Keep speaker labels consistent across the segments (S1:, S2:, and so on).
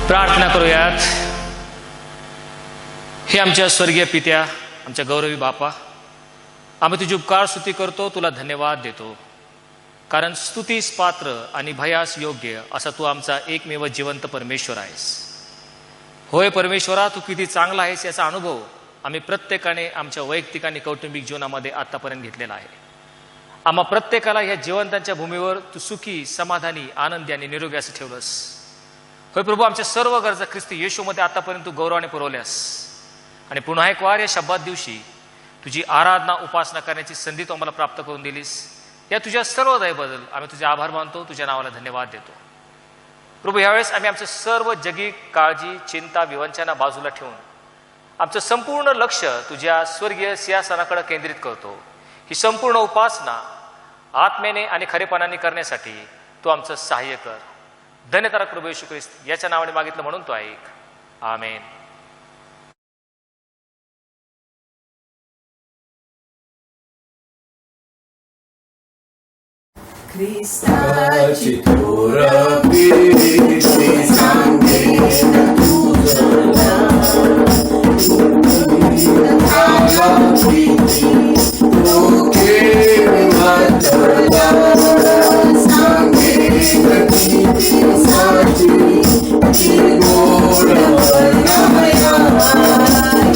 S1: प्रार्थना करूयात. हे आमच्या स्वर्गीय पित्या, आमच्या गौरवी बापा, आम्ही तुझी उपकार स्तुती करतो, तुला धन्यवाद देतो, कारण स्तुतीस पात्र आणि भयास योग्य असा तू आमचा एकमेव जिवंत परमेश्वर आहेस. होय परमेश्वरा, तू किती चांगला आहेस याचा अनुभव आम्ही प्रत्येकाने आमच्या वैयक्तिक आणि कौटुंबिक जीवनामध्ये आतापर्यंत घेतलेला आहे. आम्हा प्रत्येकाला ह्या जिवंतांच्या भूमीवर तू सुखी, समाधानी, आनंदी आणि निरोगी असं ठेवलंस. होय प्रभू, आमच्या सर्व गरजा ख्रिस्ती येशूमध्ये आतापर्यंत तू गौरवाने पुरवल्यास आणि पुन्हा एक वार या शब्दात दिवशी तुझी आराधना, उपासना करण्याची संधी तू आम्हाला प्राप्त करून दिलीस. या तुझ्या सर्व दयेबद्दल आम्ही तुझे आभार मानतो, तुझ्या नावाला धन्यवाद देतो. प्रभू, यावेळेस आम्ही आमचं सर्व जगी काळजी, चिंता, विवंचना बाजूला ठेवून आमचं संपूर्ण लक्ष तुझ्या स्वर्गीय सिंहासनाकडे केंद्रित करतो. ही संपूर्ण उपासना आत्मेने आणि खरेपणाने करण्यासाठी तू आमचं सहाय्य कर. धन्यतारक प्रभू येशू ख्रिस्त याच्या नावाने मागितलं म्हणून तो ऐक. आमेन.
S2: Cristaci turăpi, Cristanghina tuzăla, Ala piti, Uke matala, Sanghina piti saci, Igora vanaya,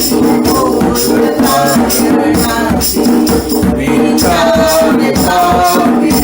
S2: Igora vanayati, Vichane papiya,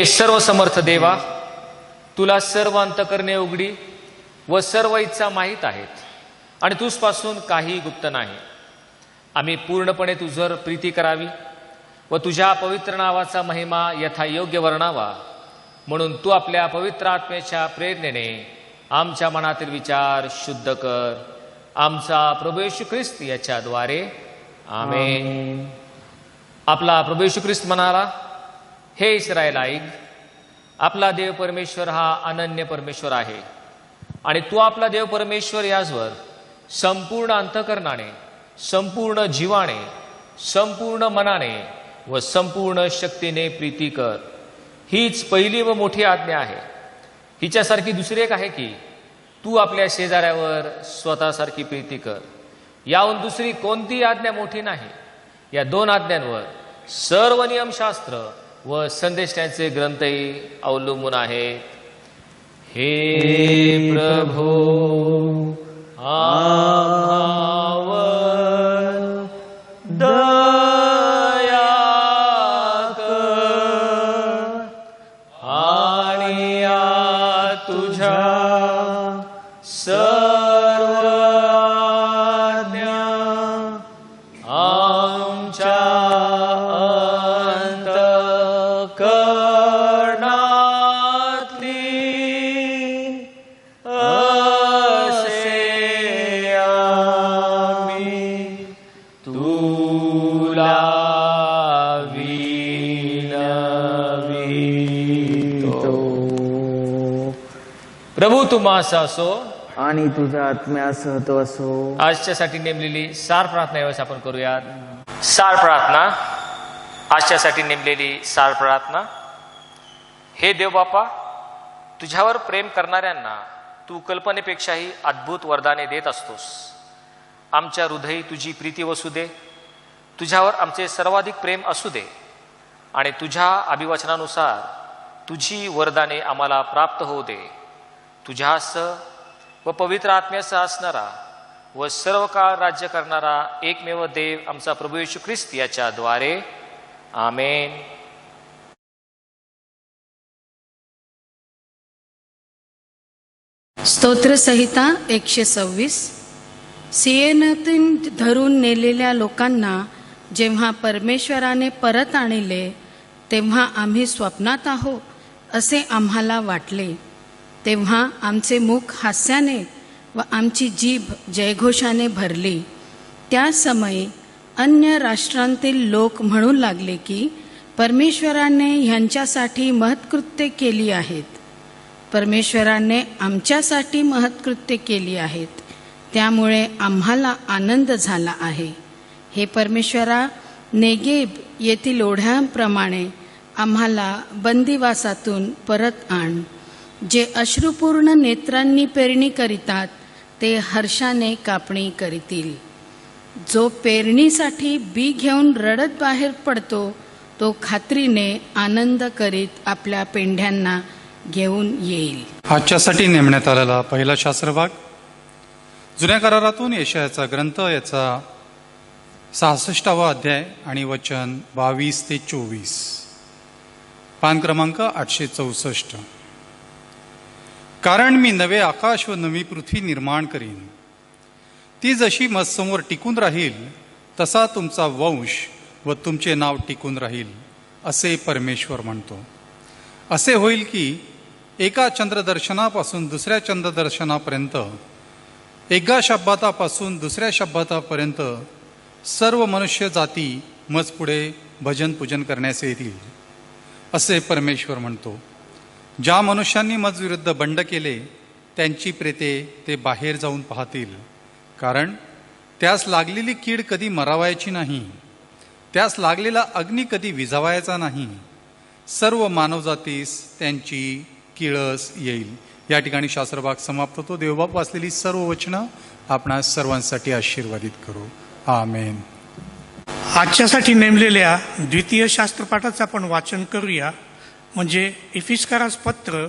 S1: सर्वसमर्थ देवा, तुला सर्व अंतकरणे उघडी व सर्व इच्छा माहीत आहेत आणि तुझपासून काही गुप्त नाही. आम्ही पूर्णपणे तुझवर प्रीती करावी व तुझ्या पवित्र नावाचा महिमा यथायोग्य वर्णावा म्हणून तू आपल्या पवित्र आत्म्याच्या प्रेरणेने आमच्या मनातील विचार शुद्ध कर. आमचा प्रभू येशू ख्रिस्त याच्याद्वारे आमेन. आपला प्रभू येशू ख्रिस्त म्हणाला, हे इस्रायल ऐक, आपला देव परमेश्वर हा अनन्य परमेश्वर आहे आणि तू आपला देव परमेश्वर याचवर संपूर्ण अंतःकरणाने, संपूर्ण जीवाने, संपूर्ण मनाने व संपूर्ण शक्तीने प्रीती कर. हीच पहिली व मोठी आज्ञा आहे. हिच्यासारखी दुसरी एक आहे की तू आपल्या शेजाऱ्यावर स्वतःसारखी प्रीती कर. याहून दुसरी कोणती आज्ञा मोठी नाही. या 2 आज्ञांवर सर्व नियमशास्त्र व संदेशांचे ग्रंथही अवलंबून आहेत. हे प्रभो, आम्हावर दया कर आणि या तुझ्या सर्व आज्ञा आमच्या अंतःकरणातली असे आम्ही तुला विनवितो. प्रभू तुम्हास असो
S3: आणि तुझा आत्म्यासह तो असो.
S1: आजच्यासाठी नेमलेली सार प्रार्थना यावेळेस आपण करूयात. सार प्रार्थना. आजच्यासाठी नेमलेली सार प्रार्थना. हे देव बापा, तुझ्यावर प्रेम करणाऱ्यांना तू कल्पनेपेक्षाही अद्भुत वरदाने देत असतोस. आमच्या हृदयी तुझी प्रीती वसू दे. तुझ्यावर आमचे सर्वाधिक प्रेम असू दे आणि तुझ्या अभिवचनानुसार तुझी वरदाने आम्हाला प्राप्त होऊ दे. तुझ्यासह व पवित्र आत्म्यासह असणारा व सर्व काळ राज्य करणारा एकमेव देव आमचा प्रभू येशू ख्रिस्त याच्या द्वारे. आमेन.
S4: स्तोत्रसंहिता 126. सियेनातून धरून नेलेल्या लोकांना जेव्हा परमेश्वराने परत आणले तेव्हा आम्ही स्वप्नात आहो असे आम्हाला वाटले. तेव्हा आमचे मुख हास्याने व आमची जीभ जयघोषाने भरली. त्या समयी अन्य राष्ट्रांतील लोक म्हणू लागले की परमेश्वराने ह्यांच्यासाठी महत्कृत्ये केली आहेत. परमेश्वराने आमच्यासाठी महत्कृत्ये केली आहेत, त्यामुळे आम्हाला आनंद झाला आहे. हे परमेश्वरा, नेगेब येथील ओढ्यांप्रमाणे आम्हाला बंदिवासातून परत आण. जे अश्रुपूर्ण नेत्रांनी पेरणी करीतात ते हर्षाने कापणी करीतील. जो पेरणीसाठी बी घेऊन रडत बाहेर पडतो तो खात्रीने आनंद करीत आपल्या पेंढ्यांना घेऊन येईल.
S5: आजच्यासाठी नेमण्यात आलेला पहिला शास्त्रभाग जुन्या करारातून यशायाचा ग्रंथ याचा 66वा अध्याय आणि वचन 22 ते 24. पान क्रमांक 864. कारण मी नवे आकाश व नवी पृथ्वी निर्माण करीन, ती जशी मजसमोर टिकून राहील तसा तुमचा वंश व तुमचे नाव टिकून राहील, असे परमेश्वर म्हणतो. असे होईल की एका चंद्रदर्शनापासून दुसऱ्या चंद्रदर्शनापर्यंत, एका शब्दातापासून दुसऱ्या शब्दातापर्यंत सर्व मनुष्य जाती मज पुढे भजन पूजन करण्यास येतील, असे परमेश्वर म्हणतो. ज्या मनुष्यांनी मज विरुद्ध बंड केले त्यांची प्रेते ते बाहेर जाऊन पाहतील, कारण त्यास लागलेली कीड कधी मरावायची नाही, त्यास लागलेला अग्नी कधी विझावायचा नाही. सर्व मानवजातीस त्यांची किळस येईल. या ठिकाणी शास्त्रभाग समाप्त होतो. देवबाप वाचलेली सर्व वचनं आपणास सर्वांसाठी आशीर्वादित करू. आमेन.
S6: आजच्यासाठी नेमलेल्या द्वितीय शास्त्रपाठाचं आपण वाचन करूया. म्हणजे इफिस्कारास पत्र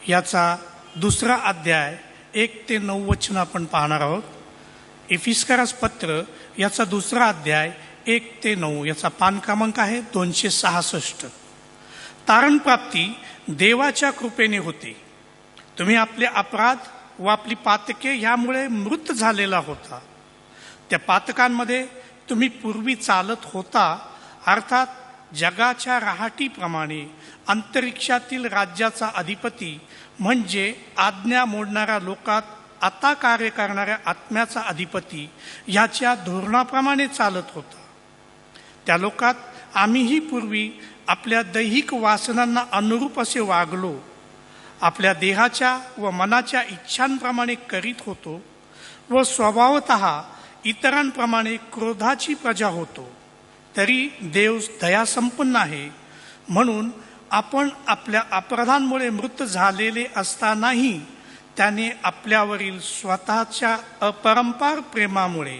S6: याचा 2रा अध्याय 1 ते 9 वचन आपण पाहणार आहोत. इफिस्कारास पत्र याचा 2रा अध्याय 1 ते 9 याचा पान क्रमांक आहे 266. तारण प्राप्ती देवाच्या कृपेने होते. तुम्ही आपले अपराध व आपली पातके ह्यामुळे मृत झालेला होता. त्या पातकांमध्ये तुम्ही पूर्वी चालत होता, अर्थात जगाच्या राहाटीप्रमाणे अंतरिक्षातील राज्याचा अधिपती म्हणजे आज्ञा मोडणाऱ्या लोकात आता कार्य करणाऱ्या आत्म्याचा अधिपती ह्याच्या धोरणाप्रमाणे चालत होता. त्या लोकात आम्हीही पूर्वी आपल्या दैहिक वासनांना अनुरूप असे वागलो, आपल्या देहाच्या व मनाच्या इच्छांप्रमाणे करीत होतो व स्वभावतः इतरांप्रमाणे क्रोधाची प्रजा होतो. तरी देव दयासंपन्न आहे, म्हणून आपण आपल्या अपराधांमुळे मृत झालेले असतानाही त्याने आपल्यावरील स्वतःच्या अपरंपार प्रेमामुळे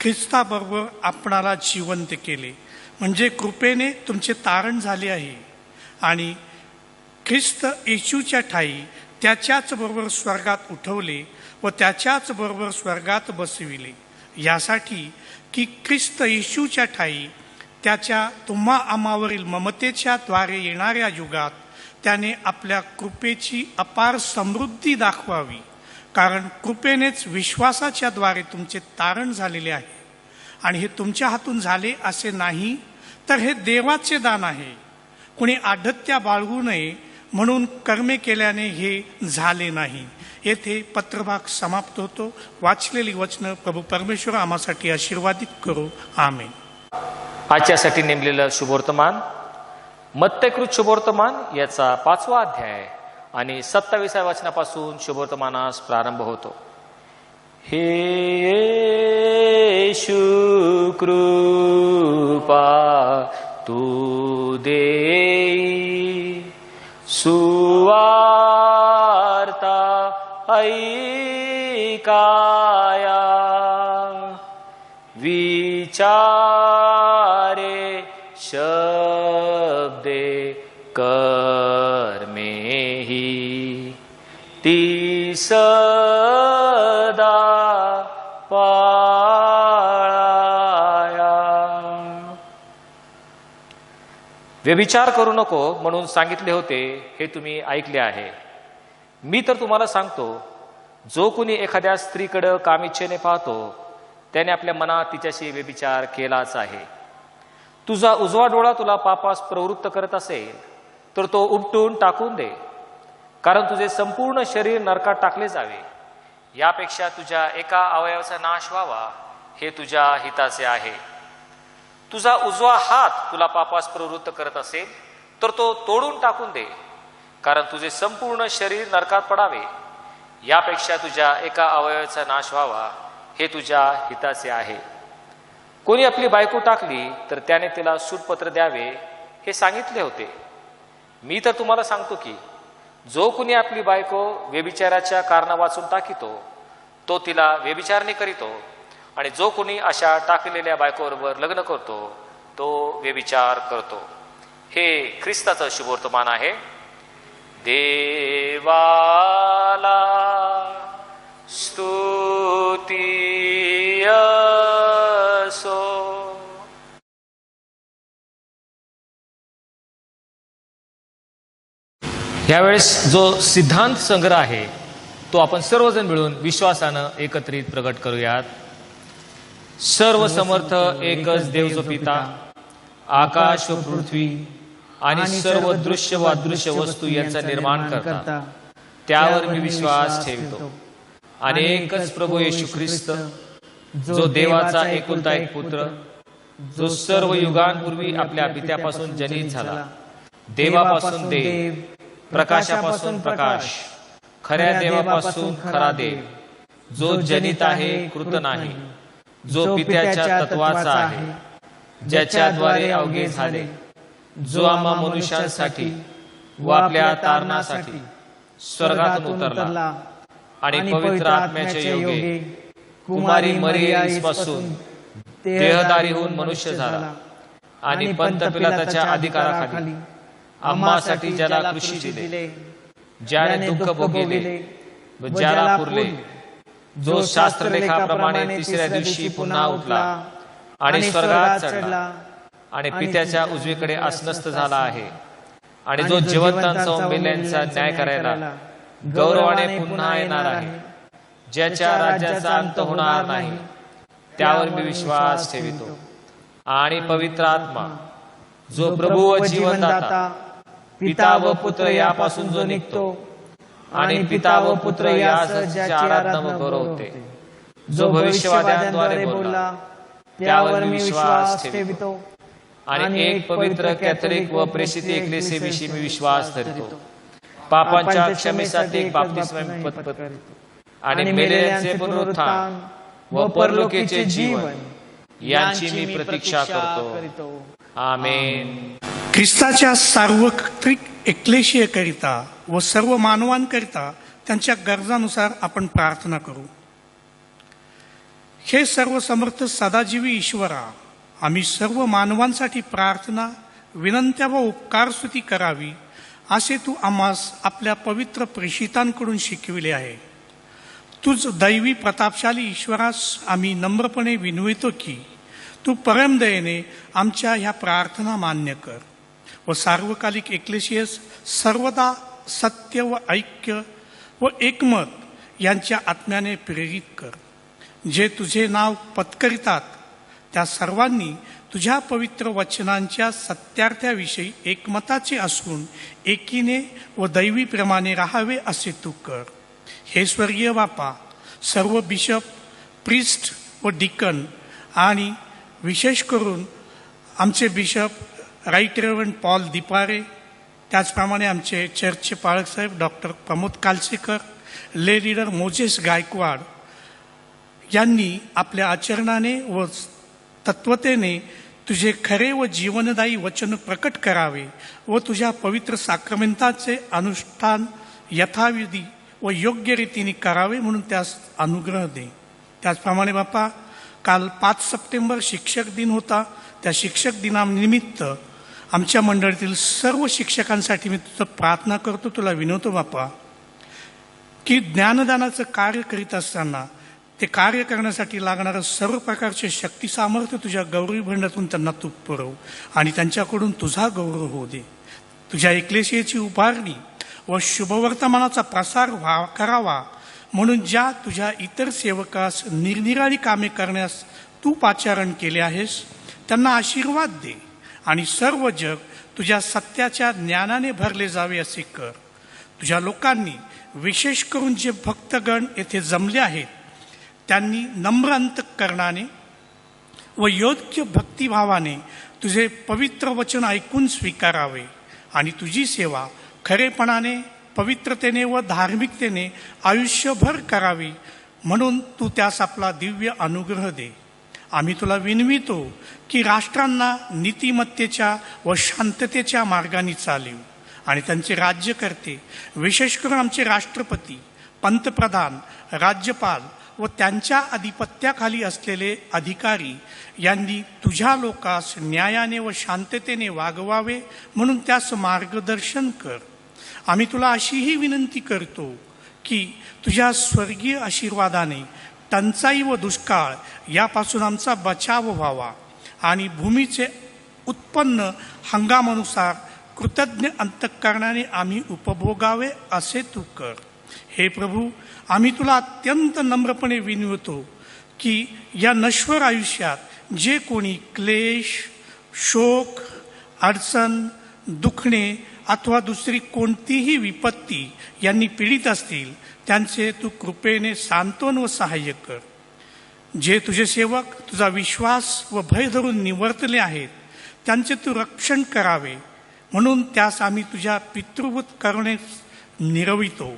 S6: ख्रिस्ताबरोबर आपणाला जिवंत केले. म्हणजे कृपेने तुमचे तारण झाले आहे आणि ख्रिस्त येशूच्या ठायी त्याच्याच बरोबर स्वर्गात उठवले व त्याच्याच बरोबर स्वर्गात बसविले, यासाठी की ख्रिस्त येशूच्या ठायी त्याच्या तुम्हा आम्हावरील ममतेच्या द्वारे येणाऱ्या युगात त्याने आपल्या कृपेची अपार समृद्धी दाखवावी. कारण कृपेनेच विश्वासाच्या द्वारे तुमचे तारण झालेले आहे आणि हे तुमच्या हातून झाले असे नाही, तर हे देवाचे दान आहे. कुणी आढत्या बाळगू नये म्हणून कर्मे केल्याने हे झाले नाही. येथे पत्रभाग समाप्त होतो. वाचलेली वचनं प्रभू परमेश्वर आम्हासाठी आशीर्वादित करो. आमेन.
S1: आजच्यासाठी नेमलेलं शुभवर्तमान मत्तेकृत शुभवर्तमान याचा 5वा अध्याय आणि 27व्या वचनापासून शुभवर्तमानास प्रारंभ होतो. हे येशू कृपा तू देई सुवार्ता ऐकाया विचारे शब्दे कर्मेहि ती सदा पाळाया. व्यभिचार करू नको म्हणून सांगितले होते हे तुम्ही ऐकले आहे. मी तर तुम्हाला सांगतो, जो कोणी एखाद्या स्त्रीकडे कामिच्छेने पाहतो त्याने आपल्या मनात तिच्याशी व्यभिचार केलाच आहे. तुझा उजवा डोळा तुला पापास प्रवृत्त करत असेल तर तो उपटून टाकून दे, कारण तुझे संपूर्ण शरीर नरकात टाकले जावे. यापेक्षा तुझ्या एका अवयवाचा नाश व्हावा हे तुझ्या हिताचे आहे. तुझा उजवा हात तुला पापास प्रवृत्त करत असेल तर तो तोडून टाकून दे, कारण तुझे संपूर्ण शरीर नरकात पडावे. यापेक्षा तुझ्या एका अवयवाचा नाश व्हावा हे तुझ्या हिताचे आहे. कोणी आपली बायको टाकली तर त्याने तिला सूटपत्र द्यावे हे सांगितले होते. मी तर तुम्हाला सांगतो की जो कोणी आपली बायको व्यभिचाराच्या कारणा वाचून टाकितो तो तिला व्यभिचारणे करीतो, आणि जो कोणी अशा टाकलेल्या बायकोबरोबर लग्न करतो तो व्यभिचार करतो. हे ख्रिस्ताचं शुभवर्तमान आहे. देवाला स्तुती असो. यावेळेस जो सिद्धांत संग्रह आहे तो आपण सर्वजण मिळून विश्वासानं एकत्रित प्रकट करूयात. सर्व समर्थ एकच देव जो पिता, आकाश व पृथ्वी आणि सर्व दृश्य व अदृश्य वस्तू यांचा निर्माण करता, त्यावर मी विश्वास ठेवतो. आणि एकच प्रभू येशू ख्रिस्त, जो देवाचा एकुलता एक पुत्र, जो सर्व युगांपूर्वी आपल्या पित्यापासून जनित झाला, देवापासून देव, प्रकाशापासून प्रकाश, खऱ्या देवापासून खरा देव, जो जनित आहे कृत नाही, जो पित्याच्या तत्वाचा आहे, ज्याच्याद्वारे अवघे झाले, जो आम्हा मनुष्यांसाठी व आपल्या तारणासाठी स्वर्गातून उतरला आणि पवित्र आत्म्याच्या योगे कुमारी मरियमपासून देहधारी होऊन मनुष्य झाला आणि पंत पिलाताच्या अधिकाराखाली आम्हासाठी ज्याला कृषी दिले, ज्याने दुःख भोगले व ज्याला पुरले, जो शास्त्रलेखाप्रमाणे तिसऱ्या दिवशी पुन्हा उठला आणि स्वर्गात चढला आणि पित्याच्या उजवीकडे आसनस्थ झाला आहे, आणि जो जिवंतांचा व मेल्यांचा न्याय करायला गौरवाने पुन्हा येणार आहे, ज्याच्या राज्याचा अंत होणार नाही, त्यावर मी विश्वास ठेवितो. आणि पवित्र आत्मा, जो प्रभू व जीवनदाता, पिता व पुत्र यापासून जो निघतो आणि पिता व पुत्र यास आराधना व गौरव होते, जो भविष्यवाद्यांद्वारे बोलला, त्यावर मी विश्वास ठेवितो. आणि एक पवित्र कॅथलिक व प्रेषित एकलेसीविषयी मी विश्वास धरतो. पापांच्या क्षमेसाठी एक बाप्तिस्म आणि मेलेल्यांचे पुनरुत्थान व परलोकीचे जीवन यांची मी प्रतीक्षा करतो. आमेन.
S6: ख्रिस्ताच्या सार्वत्रिक एक्लेशियेकरिता व सर्व मानवांकरिता त्यांच्या गरजानुसार आपण प्रार्थना करू. हे सर्व समर्थ सदाजीवी ईश्वरा, आम्ही सर्व मानवांसाठी प्रार्थना, विनंत्या व उपकारस्तुती करावी असे तू आम्हास आपल्या पवित्र प्रेषितांकडून शिकविले आहे. तुझ दैवी प्रतापशाली ईश्वरास आम्ही नम्रपणे विनवितो की तू परमदयेने आमच्या ह्या प्रार्थना मान्य कर व सार्वकालिक एक्लेशियस सर्वदा सत्य व ऐक्य व एकमत यांच्या आत्म्याने प्रेरित कर. जे तुझे नाव पत्करितात त्या सर्वांनी तुझ्या पवित्र वचनांच्या सत्यार्थाविषयी एकमताचे असून एकीने व दैवी प्रेमाने राहावे असे तू कर. हे स्वर्गीय बापा, सर्व बिशप, प्रिस्ट व डिकन आणि विशेष करून आमचे बिशप राईट रेव्हरंड पॉल दिपारे, त्याचप्रमाणे आमचे चर्चचे पाळकसाहेब डॉक्टर प्रमोद कालसेकर, ले लीडर मोजेस गायकवाड यांनी आपल्या आचरणाने व तत्वतेने तुझे खरे व जीवनदायी वचन प्रकट करावे व तुझ्या पवित्र साक्रमेंताचे अनुष्ठान यथाविधी व योग्य रीतीने करावे म्हणून त्यास अनुग्रह दे. त्याचप्रमाणे बापा, काल 5 सप्टेंबर शिक्षक दिन होता. त्या शिक्षक दिनानिमित्त आमच्या मंडळीतील सर्व शिक्षकांसाठी मी तुझं प्रार्थना करतो, तुला विनवतो बापा की ज्ञानदानाचं कार्य करीत असताना ते कार्य करण्यासाठी लागणारं सर्व प्रकारचे शक्ती सामर्थ्य तुझ्या गौरवी भंडातून त्यांना तू पुरव आणि त्यांच्याकडून तुझा गौरव होऊ दे. तुझ्या एक्लेशियेची उभारणी व शुभवर्तमानाचा प्रसार करावा म्हणून ज्या तुझ्या इतर सेवकास निरनिराळी कामे करण्यास तू पाचारण केले आहेस त्यांना आशीर्वाद दे आणि सर्व जग तुझ्या सत्याच्या ज्ञानाने भरले जावे असे कर. तुझ्या लोकांनी विशेष करून जे भक्तगण येथे जमले आहेत त्यांनी नम्र अंतःकरणाने व योग्य भक्तिभावाने तुझे पवित्र वचन ऐकून स्वीकारावे आणि तुझी सेवा खरेपणाने, पवित्रतेने व धार्मिकतेने आयुष्यभर करावी म्हणून तू त्यास आपला दिव्य अनुग्रह दे. आम्ही तुला विनवितो की राष्ट्रांना नीतिमत्तेच्या व शांततेच्या मार्गाने चालव आणि त्यांचे राज्यकर्ते, विशेष करून आमचे राष्ट्रपती, पंतप्रधान, राज्यपाल व त्यांच्या अधिपत्याखाली असलेले अधिकारी यांनी तुझ्या लोकास न्यायाने व शांततेने वागवावे म्हणून त्यास मार्गदर्शन कर. आम्ही तुला अशीही विनंती करतो की तुझ्या स्वर्गीय आशीर्वादाने टंचाई व दुष्काळ यापासून आमचा बचाव व्हावा आणि भूमीचे उत्पन्न हंगामानुसार कृतज्ञ अंतःकरणाने आम्ही उपभोगावे असे तू कर. हे प्रभू, आम्ही तुला अत्यंत नम्रपणे विनवतो की या नश्वर आयुष्यात जे कोणी क्लेश, शोक, अडचण, दुखणे अथवा दुसरी कोणतीही विपत्ती यांनी पीडित असतील त्यांचे तू कृपेने सांत्वन व सहाय्य कर. जे तुझे सेवक तुझा विश्वास व भय धरून निवर्तले आहेत त्यांचे तू रक्षण करावे म्हणून त्यास आम्ही तुझ्या पितृभूत करुणेस निरवितो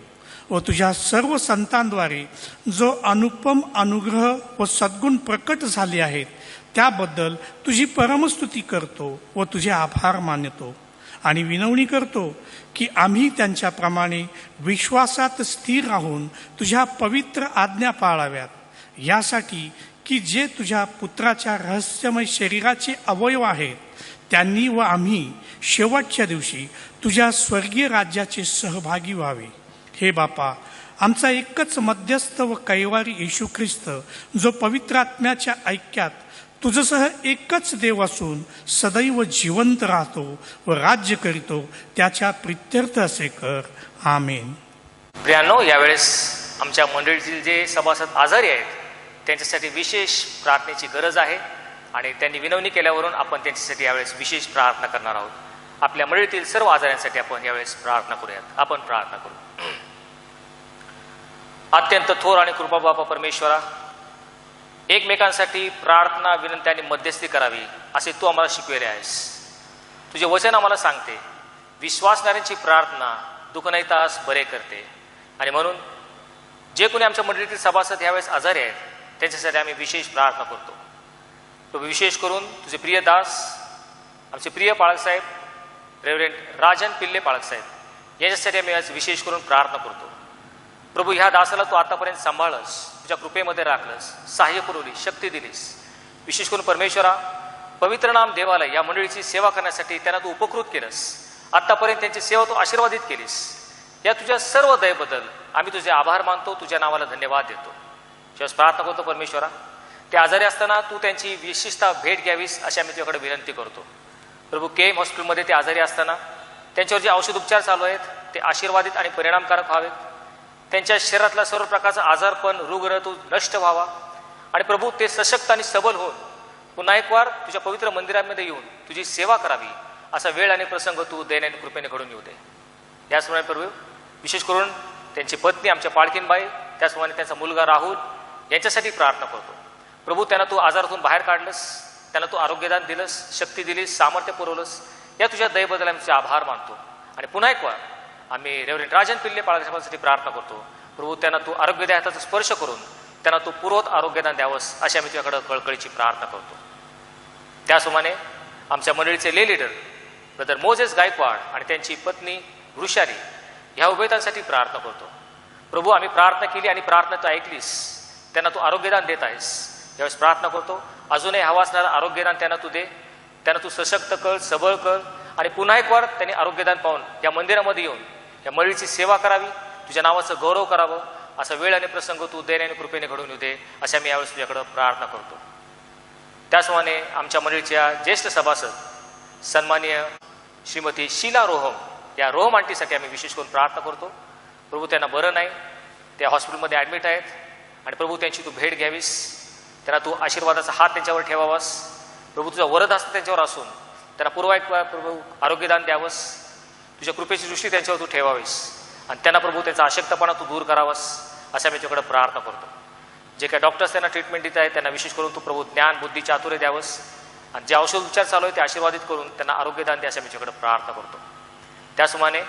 S6: व तुझ्या सर्व संतांद्वारे जो अनुपम अनुग्रह व सद्गुण प्रकट झाले आहेत त्याबद्दल तुझी परमस्तुती करतो व तुझे आभार मानतो आणि विनवणी करतो की आम्ही त्यांच्याप्रमाणे विश्वासात स्थिर राहून तुझ्या पवित्र आज्ञा पाळाव्यात, यासाठी की जे तुझ्या पुत्राच्या रहस्यमय शरीराचे अवयव आहेत त्यांनी व आम्ही शेवटच्या दिवशी तुझ्या स्वर्गीय राज्याचे सहभागी व्हावे. हे बापा, आमचा एकच मध्यस्थ व कैवारी येशू ख्रिस्त जो पवित्र आत्म्याच्या ऐक्यात तुझसह एकच देव असून सदैव जिवंत राहतो व राज्य करीतो त्याच्या प्रित्यर्थ असे कर. आमेन.
S1: प्रियांनो, यावेळेस आमच्या मंडळीतील जे सभासद आजारी आहेत त्यांच्यासाठी विशेष प्रार्थनेची गरज आहे आणि त्यांनी विनवणी केल्यावरून आपण त्यांच्यासाठी यावेळेस विशेष प्रार्थना करणार आहोत. आपल्या मंडळीतील सर्व आजारांसाठी आपण यावेळेस प्रार्थना करूयात. आपण प्रार्थना करू. अत्यंत थोर आणि कृपा बापा परमेश्वरा, एकमेकांसाठी प्रार्थना, विनंती आणि मध्यस्थी करावी असे तू आम्हाला शिकवले आहेस. तुझे वचन आम्हाला सांगते विश्वासणाऱ्यांची प्रार्थना दुःखनैतास बरे करते आणि म्हणून जे कोणी आमच्या मंडळीतील सभासद यावेळेस आजारी आहेत त्यांच्यासाठी आम्ही विशेष प्रार्थना करतो. तो विशेष करून तुझे प्रिय दास, आमचे प्रिय बाळासाहेब रेव्हरेंड राजन पिल्ले पाळकसाहेब यांच्यासाठी आम्ही आज विशेष करून प्रार्थना करतो. प्रभू, ह्या दासाला तू आतापर्यंत सांभाळलंस, तुझ्या कृपेमध्ये राखलंस, सहाय्य पुरवली, शक्ती दिलीस. विशेष करून परमेश्वरा, पवित्र नाम देवालय या मंडळीची सेवा करण्यासाठी त्यांना तू उपकृत केलंस. आतापर्यंत त्यांची सेवा तू आशीर्वादित केलीस. या तुझ्या सर्व दयेबद्दल आम्ही तुझे आभार मानतो, तुझ्या नावाला धन्यवाद देतो. जेव्हा प्रार्थना करतो परमेश्वरा, ते आजारी असताना तू त्यांची विशेषतः भेट घ्यावीस अशी आम्ही तुझ्याकडे विनंती करतो. प्रभू, केम हॉस्पिटलमध्ये ते आजारी असताना त्यांच्यावर जे औषधोपचार चालू आहेत ते आशीर्वादित आणि परिणामकारक व्हावेत. त्यांच्या शरीरातला सर्व प्रकारचा आजारपण, रुग्ण तू नष्ट व्हावा आणि प्रभू ते सशक्त आणि सबल होऊन पुन्हा एक वार तुझ्या पवित्र मंदिरामध्ये येऊन तुझी सेवा करावी असा वेळ आणि प्रसंग तू दयेने आणि कृपेने घडून येऊ दे. याचप्रमाणे प्रभू, विशेष करून त्यांची पत्नी आमच्या पाळकीनबाई, त्याचप्रमाणे त्यांचा मुलगा राहुल यांच्यासाठी प्रार्थना करतो. प्रभू, त्यांना तू आजारातून बाहेर काढलंस, त्यांना तू आरोग्यदान दिलंस, शक्ती दिलीस, सामर्थ्य पुरवलंस. या तुझ्या दयेबद्दल आमचे आभार मानतो. आणि पुन्हा एक वार आम्ही रेव्हरेंड राजन पिल्ले पाळकसाहेबांसाठी प्रार्थना करतो. प्रभू, त्यांना तू आरोग्यदाय हाताचा स्पर्श करून त्यांना तू पुरवत आरोग्यदान द्यावंस अशी आम्ही तुझ्याकडे कळकळीची प्रार्थना करतो. त्याचप्रमाणे आमच्या मंडळीचे लीडर ब्रदर मोजेस गायकवाड आणि त्यांची पत्नी वृषाली ह्या उभयतांसाठी प्रार्थना करतो. प्रभू, आम्ही प्रार्थना केली आणि प्रार्थना तू ऐकलीस, त्यांना तू आरोग्यदान देत आहेस. यावेळेस प्रार्थना करतो, अजूनही हवा असणारं आरोग्यदान त्यांना तू दे. त्यांना तू सशक्त कर, सबळ कर आणि पुन्हा एक वार त्यांनी आरोग्यदान पाहून या मंदिरामध्ये येऊन या मंडळीची सेवा करावी, तुझ्या नावाचं गौरव करावं असा वेळ आणि प्रसंग तू दयेने आणि कृपेने घडवून येऊ दे असे आम्ही यावेळेस तुझ्याकडं प्रार्थना करतो. त्याचप्रमाणे आमच्या मंडळीच्या ज्येष्ठ सभासद सन्माननीय श्रीमती शीला रोहम, या रोहम आंटीसाठी आम्ही विशेष करून प्रार्थना करतो. प्रभू, त्यांना बरं नाही, त्या हॉस्पिटलमध्ये ॲडमिट आहेत आणि प्रभू त्यांची तू भेट घ्यावीस, त्यांना तू आशीर्वादाचा हात त्यांच्यावर ठेवावास. प्रभू, तुझा वरदहस्त त्यांच्यावर असून त्यांना पूर्व एक प्रभू आरोग्यदान द्यावंस, तुझ्या कृपेची दृष्टी त्यांच्यावर तू ठेवावीस आणि त्यांना प्रभू त्यांचा अशक्तपणा तू दूर करावास असं आम्ही तुझ्याकडे प्रार्थना करतो. जे काही डॉक्टर्स त्यांना ट्रीटमेंट देत आहेत त्यांना विशेष करून तू प्रभू ज्ञान, बुद्धी, चातुर्य द्यावंस आणि जे औषध उपचार चालू आहे ते आशीर्वादित करून त्यांना आरोग्यदान द्या असं आम्ही तुझ्याकडे प्रार्थना करतो. त्याचप्रमाणे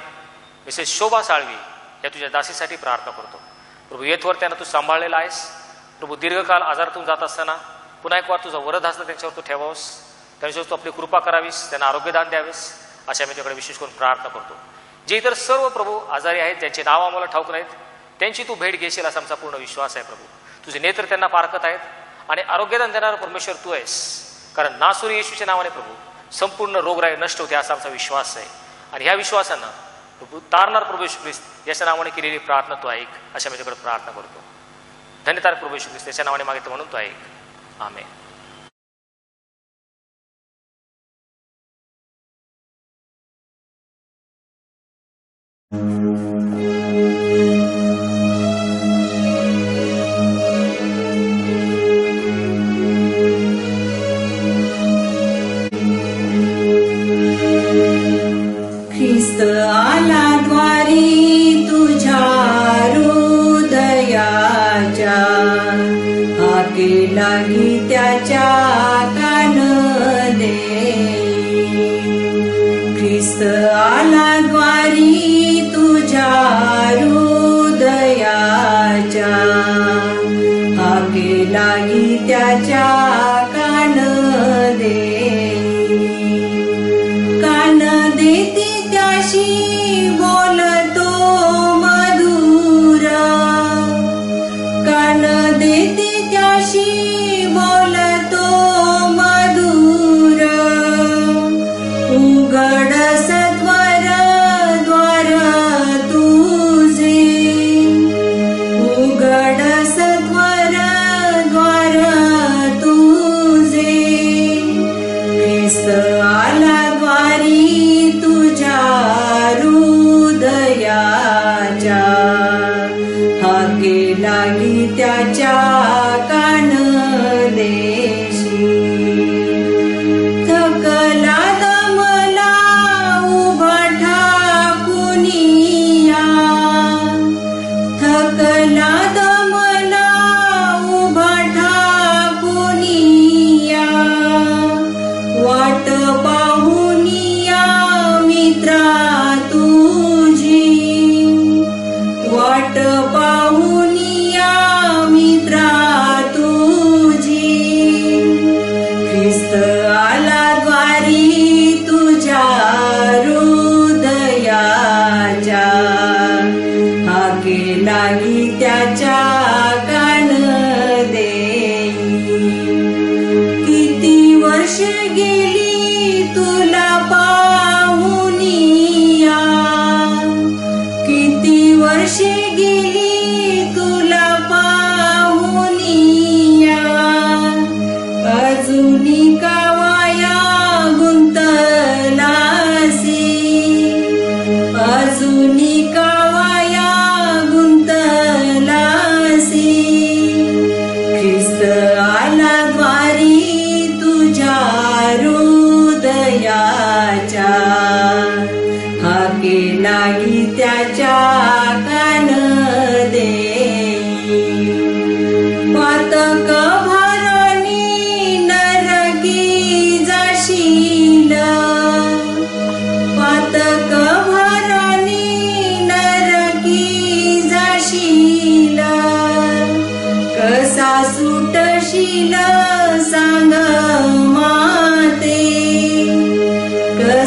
S1: मिसेस शोभा साळवी या तुझ्या दासीसाठी प्रार्थना करतो. प्रभू, येथवर त्यांना तू सांभाळलेला आहेस. प्रभू, दीर्घकाळ आजारातून जात असताना पुन्हा एक वार तुझा वरदहस्त त्यांच्यावर तू ठेवावंस, त्यांच्यावर तू आपली कृपा करावीस, त्यांना आरोग्यदान द्यावेस असे आम्ही तुझ्याकडे विशेष करून प्रार्थना करतो. जे इतर सर्व प्रभू आजारी आहेत, ज्यांचे नाव आम्हाला ठाऊक नाहीत, त्यांची तू भेट घेशील असा आमचा पूर्ण विश्वास आहे. प्रभू, तुझे नेत्र त्यांना पारखत आहेत आणि आरोग्यदान देणारा परमेश्वर तू आहेस, कारण नासुरी येशूच्या नावाने प्रभू संपूर्ण रोगराई नष्ट होते असा आमचा विश्वास आहे. आणि ह्या विश्वासानं प्रभू तारणार प्रभू येशू ख्रिस्त याच्या नावाने केलेली प्रार्थना तू ऐक अशा मी तुझ्याकडे प्रार्थना करतो. धन्यतार प्रभू येशू ख्रिस्त याच्या नावाने मागितलं म्हणून तू ऐक. आमेन.
S2: ख्रिस्त आला द्वारी तुझ्या हृदयाच्या, हाके लागी त्याच्या कान देई. ख्रिस्त आला द्वारी तुझ्या हृदयाच्या, हाके लागी त्याच्या कान देई. कान देती त्याशी बोलतो मधुर, कान देती त्याशी बोलतो मधुर. उघड सत्वर द्वार तुझे, उघड सत्वर द्वार तुझे. ख्रिस्त आला द्वारी तुझ्या हृदयाच्या, हाके लागी त्याच्या कान देशी. थकला दमला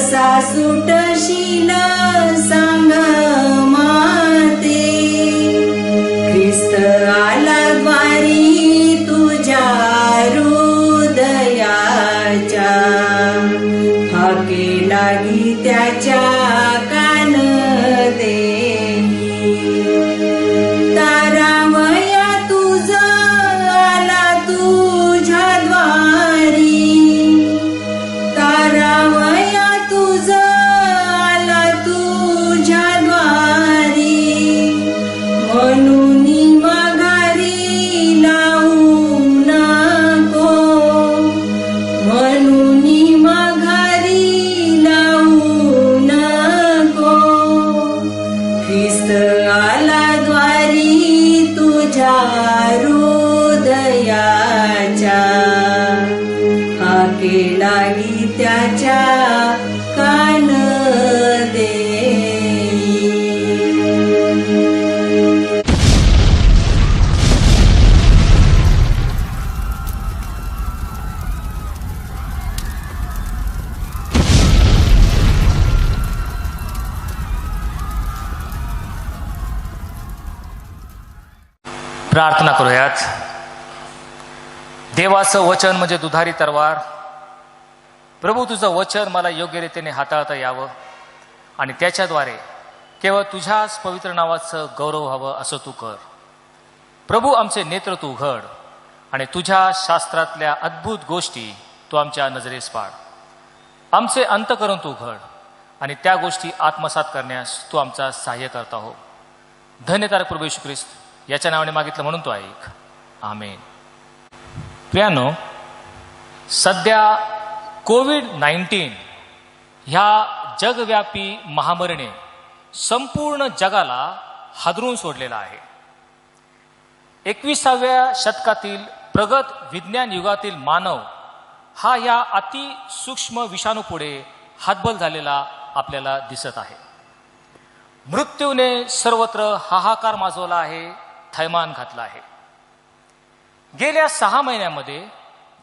S2: कसा सुटशील सांग माते, ख्रिस्त आला द्वारी तुझ्या हृदयाच्या, हाके लागी त्याच्या कान देणी, तारावया तुझ आला तुझ्या द्वारी, तारावया तुझ आला तुझ्या द्वारी, म्हणून माघारी लावू नको, म्हणून माघारी लावू नको, ख्रिस्त आला द्वारी तुझ्या हृदयाच्या, हाके लागी त्याच्या कान देई.
S1: प्रार्थना करूयात. देवाचं वचन म्हणजे दुधारी तलवार. प्रभू, तुझं वचन मला योग्य रीतीने हाताळता यावं आणि त्याच्याद्वारे केवळ तुझ्याच पवित्र नावाचं गौरव व्हावं असं तू कर. प्रभू, आमचे नेत्र तू उघड आणि तुझ्या शास्त्रातल्या अद्भुत गोष्टी तू आमच्या नजरेस पाड. आमचे अंतःकरण तू उघड आणि त्या गोष्टी आत्मसात करण्यास तू आमचा सहाय्य करता हो. धन्यतारक प्रभू येशू ख्रिस्त याच्या नावाने मागितलं म्हणून तो ऐक. आमेन. प्रियानो, सध्या कोविड-19 ह्या जगव्यापी महामारीने संपूर्ण जगाला हादरून सोडलेला आहे. 21व्या शतकातील प्रगत विज्ञान युगातील मानव हा या अतिसूक्ष्म विषाणूपुढे हातबल झालेला आपल्याला दिसत आहे. मृत्यूने सर्वत्र हाहाकार माजवला आहे, थैमान घातला आहे. गेल्या 6 महिन्यामध्ये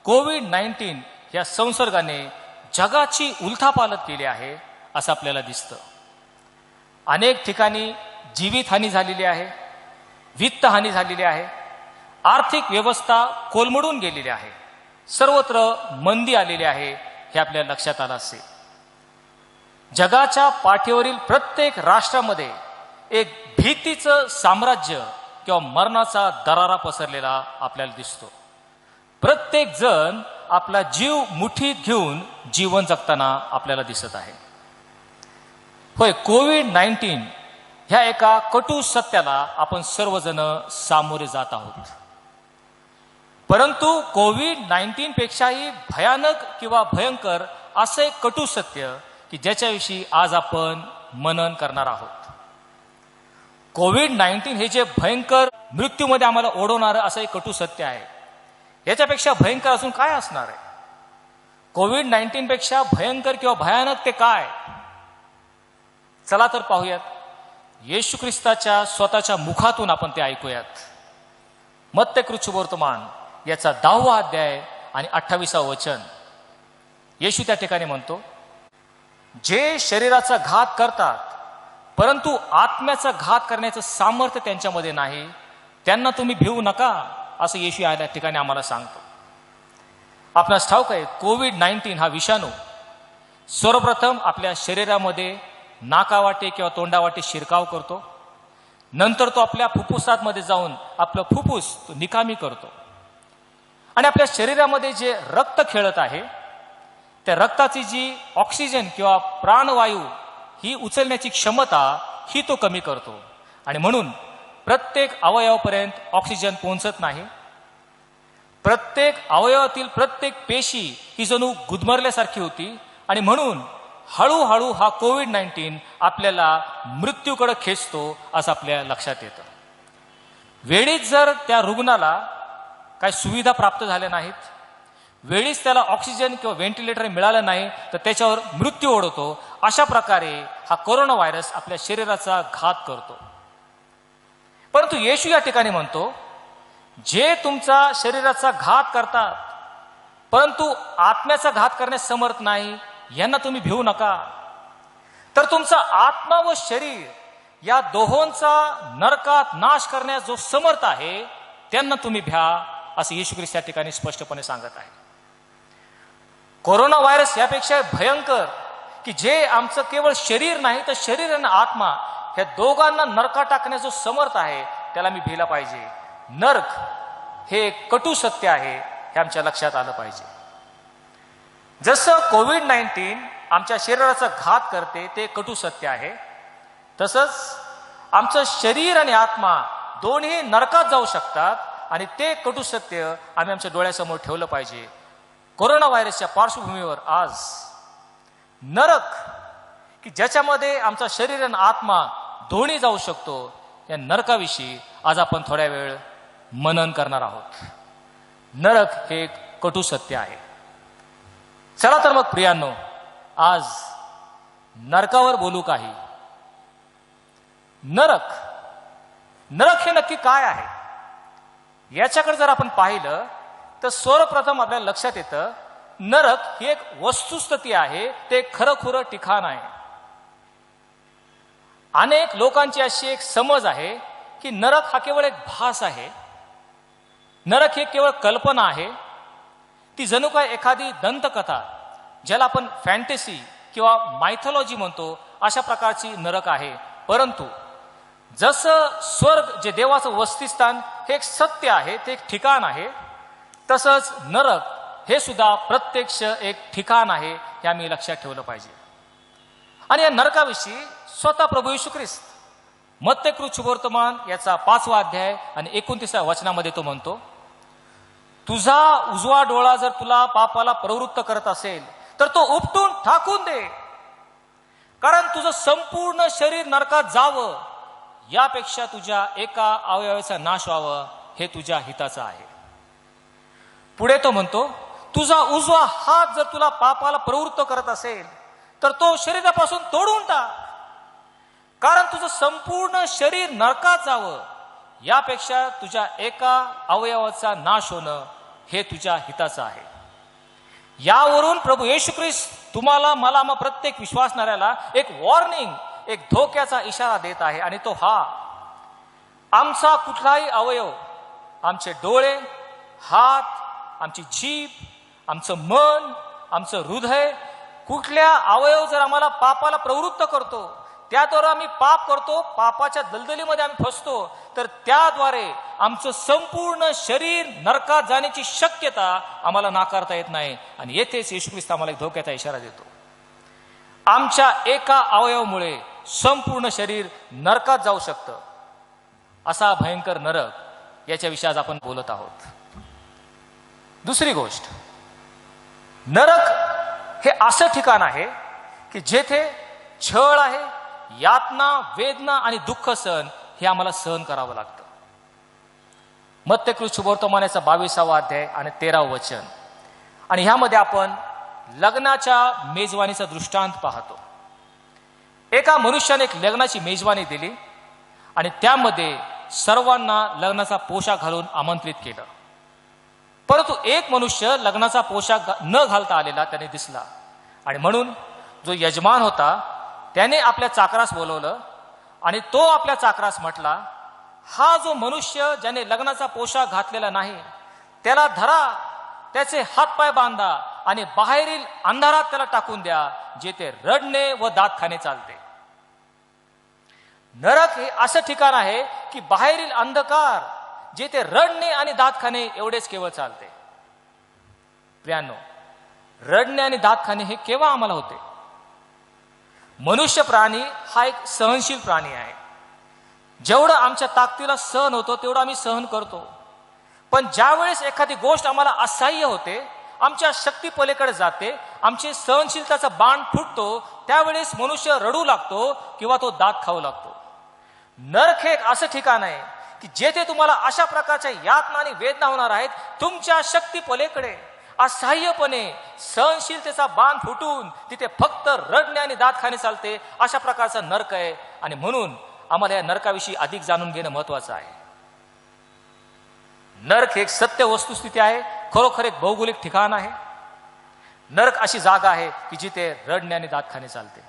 S1: कोविड-19 या संसर्गाने जगाची उलथापालट केली आहे असं आपल्याला दिसतं. अनेक ठिकाणी जीवितहानी झालेली आहे, वित्तहानी झालेली आहे, आर्थिक व्यवस्था कोलमडून गेलेली आहे, सर्वत्र मंदी आलेली आहे हे आपल्या लक्षात आलं असेल. जगाच्या पाठीवरील प्रत्येक राष्ट्रामध्ये एक भीतीचं साम्राज्य किंवा मरणाचा दरारा पसरलेला आपल्याला दिसतो. प्रत्येक जण आपला जीव मुठीत घेऊन जीवन जगताना आपल्याला दिसत आहे. होय, कोविड-19 ह्या एका कटू सत्याला आपण सर्वजण सामोरे जात आहोत. परंतु कोविड-19 पेक्षाही भयानक किंवा भयंकर असं एक कटू सत्य की ज्याच्याविषयी आज आपण मनन करणार आहोत. कोविड-19 हे जे भयंकर मृत्यूमध्ये आम्हाला ओढवणारं असं एक कटू सत्य आहे, याच्यापेक्षा भयंकर अजून काय असणार आहे? कोविड-19 पेक्षा भयंकर किंवा भयानक ते काय? चला तर पाहूयात. येशू ख्रिस्ताच्या स्वतःच्या मुखातून आपण ते ऐकूयात. मत्तेकृत शुभवर्तमान याचा 10वा अध्याय आणि 28वा वचन. येशू त्या ठिकाणी म्हणतो, जे शरीराचा घात करतात परंतु आत्म्याचा घात करण्याचं सामर्थ्य त्यांच्यामध्ये नाही, त्यांना तुम्ही भिवू नका, असं येशू या ठिकाणी आम्हाला सांगतो. आपणास ठाऊक आहे, कोविड-19 हा विषाणू सर्वप्रथम आपल्या शरीरामध्ये नाकावाटे किंवा तोंडावाटे शिरकाव करतो. नंतर तो आपल्या फुफ्फुसामध्ये जाऊन आपलं फुफ्फुस तो निकामी करतो आणि आपल्या शरीरामध्ये जे रक्त खेळत आहे त्या रक्ताची जी ऑक्सिजन किंवा प्राणवायू ही उचलण्याची क्षमता ही तो कमी करतो आणि म्हणून प्रत्येक अवयवापर्यंत ऑक्सिजन पोहोचत नाही. प्रत्येक अवयवातील प्रत्येक पेशी ही जणू गुदमरल्यासारखी होती आणि म्हणून हळूहळू हा कोविड-19 आपल्याला मृत्यूकडे खेचतो असं आपल्या लक्षात येतं. वेळीच जर त्या रुग्णाला काही सुविधा प्राप्त झाल्या नाहीत, वेळीच त्याला ऑक्सिजन किंवा व्हेंटिलेटर मिळालं नाही तर त्याच्यावर मृत्यू ओढवतो. अशा प्रकारे हा कोरोना व्हायरस आपल्या शरीराचा घात करतो. परंतु येशू या ठिकाणी म्हणतो, जे तुमचा शरीराचा घात करतात परंतु आत्म्याचा घात करण्यास समर्थ नाही यांना तुम्ही भिवू नका. तर तुमचा आत्मा व शरीर या दोहोंचा नरकात नाश करण्यास जो समर्थ आहे त्यांना तुम्ही भ्या, असं येशू ख्रिस्त या ठिकाणी स्पष्टपणे सांगत आहे. कोरोना व्हायरस यापेक्षा भयंकर की जे आमचं केवळ शरीर नाही तर शरीर आणि आत्मा ह्या दोघांना नरकात टाकण्यास जो समर्थ आहे त्याला मी भिला पाहिजे. नरक हे एक कटू सत्य आहे हे आमच्या लक्षात आलं पाहिजे. जसं कोविड-19 आमच्या शरीराचा घात करते ते कटू सत्य आहे, तसंच आमचं शरीर आणि आत्मा दोन्ही नरकात जाऊ शकतात आणि ते कटू सत्य आम्ही आमच्या डोळ्यासमोर ठेवलं पाहिजे. कोरोना व्हायरसच्या पार्श्वभूमीवर आज नरक की ज्याच्यामध्ये आमचा शरीर आणि आत्मा दोन्ही जाऊ शकतो या नरकाविषयी आज आपण थोड्या वेळ मनन करणार आहोत. नरक हे एक कटू सत्य आहे. चला तर मग प्रियांनो, आज नरकावर बोलू काही. नरक हे नक्की काय आहे याच्याकडे जर आपण पाहिलं तर सर्वप्रथम आपल्याला लक्षात येतं नरक ही एक वस्तुस्थिती आहे, ते खरंखुरं ठिकाण आहे. अनेक लोकांची अशी एक समज आहे की नरक हा केवळ एक भास आहे, नरक हे केवळ कल्पना आहे, ती जणू काय एखादी दंतकथा ज्याला आपण फॅन्टसी किंवा मायथॉलॉजी म्हणतो अशा प्रकारची नरक आहे. परंतु जसं स्वर्ग जे देवाचं वसतिस्थान हे एक सत्य आहे, ते एक ठिकाण आहे, तसंच नरक हे सुद्धा प्रत्यक्ष एक ठिकाण आहे हे आम्ही लक्षात ठेवलं पाहिजे. आणि या नरकाविषयी स्वतः प्रभू येशू ख्रिस्त मत्तेकृत शुभवर्तमान याचा 5वा अध्याय आणि 29व्या वचनामध्ये तो म्हणतो, तुझा उजवा डोळा जर तुला पापाला प्रवृत्त करत असेल तर तो उपटून टाकून दे, कारण तुझं संपूर्ण शरीर नरकात जावं यापेक्षा तुझ्या एका अवयवाचा नाश व्हावं हे तुझ्या हिताचं आहे. पुढे तो म्हणतो, तुझा उजवा हात जर तुला पापाला प्रवृत्त करत असेल तर तो शरीरापासून तोडून टाक, कारण तुझं संपूर्ण शरीर नरकात जावं यापेक्षा तुझ्या एका अवयवाचा नाश होणं हे तुझ्या हिताचं आहे. यावरून प्रभू येशू ख्रिस्त तुम्हाला, मला, मग प्रत्येक विश्वासणाऱ्याला एक वॉर्निंग, एक धोक्याचा इशारा देत आहे. आणि तो हा, आमचा कुठलाही अवयव, आमचे डोळे, हात, आमची जीभ, आमचं मन, आमचं हृदय, कुठल्या अवयव जर आम्हाला पापाला प्रवृत्त करतो, त्याद्वारे आम्ही पाप करतो, पापाच्या दलदलीमध्ये आम्ही फसतो, तर त्याद्वारे आमचं संपूर्ण शरीर नरकात जाण्याची शक्यता आम्हाला नाकारता येत नाही. आणि येथेच येशू ख्रिस्त आम्हाला एक धोक्याचा इशारा देतो. आमच्या एका अवयवामुळे संपूर्ण शरीर नरकात जाऊ शकतं. असा भयंकर नरक याच्याविषयी आज आपण बोलत आहोत. दुसरी गोष्ट, नरक हे असं ठिकाण आहे की जेथे छळ आहे, यातना, वेदना आणि दुःख सहन हे आम्हाला सहन करावं लागतं. मत्तेकृत शुभवर्तमानाचा 22वा अध्याय आणि 13वं वचन. आणि ह्यामध्ये आपण लग्नाच्या मेजवानीचा दृष्टांत पाहतो. एका मनुष्याने एक लग्नाची मेजवानी दिली आणि त्यामध्ये सर्वांना लग्नाचा पोशाख घालून आमंत्रित केलं. परंतु एक मनुष्य लग्नाचा पोशाख न घालता आलेला त्याने दिसला आणि म्हणून जो यजमान होता त्याने आपल्या चाकरास बोलवलं आणि तो आपल्या चाकरास म्हटला, हा जो मनुष्य ज्याने लग्नाचा पोशाख घातलेला नाही त्याला धरा, त्याचे हातपाय बांधा आणि बाहेरील अंधारात त्याला टाकून द्या, जेथे रडणे व दात खाणे चालते. नरक हे असं ठिकाण आहे की बाहेरील अंधकार, जेथे रडणे आणि दात खाणे एवढेच केवळ चालते. प्रियांनो, रडणे आणि दात खाणे हे केव्हा आम्हाला होते? मनुष्य प्राणी हा एक सहनशील प्राणी आहे. जेवढं आमच्या ताकदीला सहन होतो तेवढं आम्ही सहन करतो. पण ज्या वेळेस एखादी गोष्ट आम्हाला असह्य होते, आमच्या शक्ती पलीकडे जाते, आमची सहनशीलताचा बाण फुटतो, त्यावेळेस मनुष्य रडू लागतो किंवा तो दात खाऊ लागतो. नरक हे एक असं ठिकाण आहे की जेथे तुम्हाला अशा प्रकारच्या यातना आणि वेदना होणार आहेत, तुमच्या शक्ती पलीकडे असहाय्यपणे सहनशीलतेचा बाण फुटून तिथे फक्त रडणे आणि दात खाणे चालते. अशा प्रकारचा नरक आहे. आणि म्हणून आम्हाला या नरकाविषयी अधिक जाणून घेणं महत्वाचं आहे. नरक एक सत्य वस्तुस्थिती आहे, खरोखर एक भौगोलिक ठिकाण आहे. नरक अशी जागा आहे की जिथे रडणे आणि दातखाने चालते.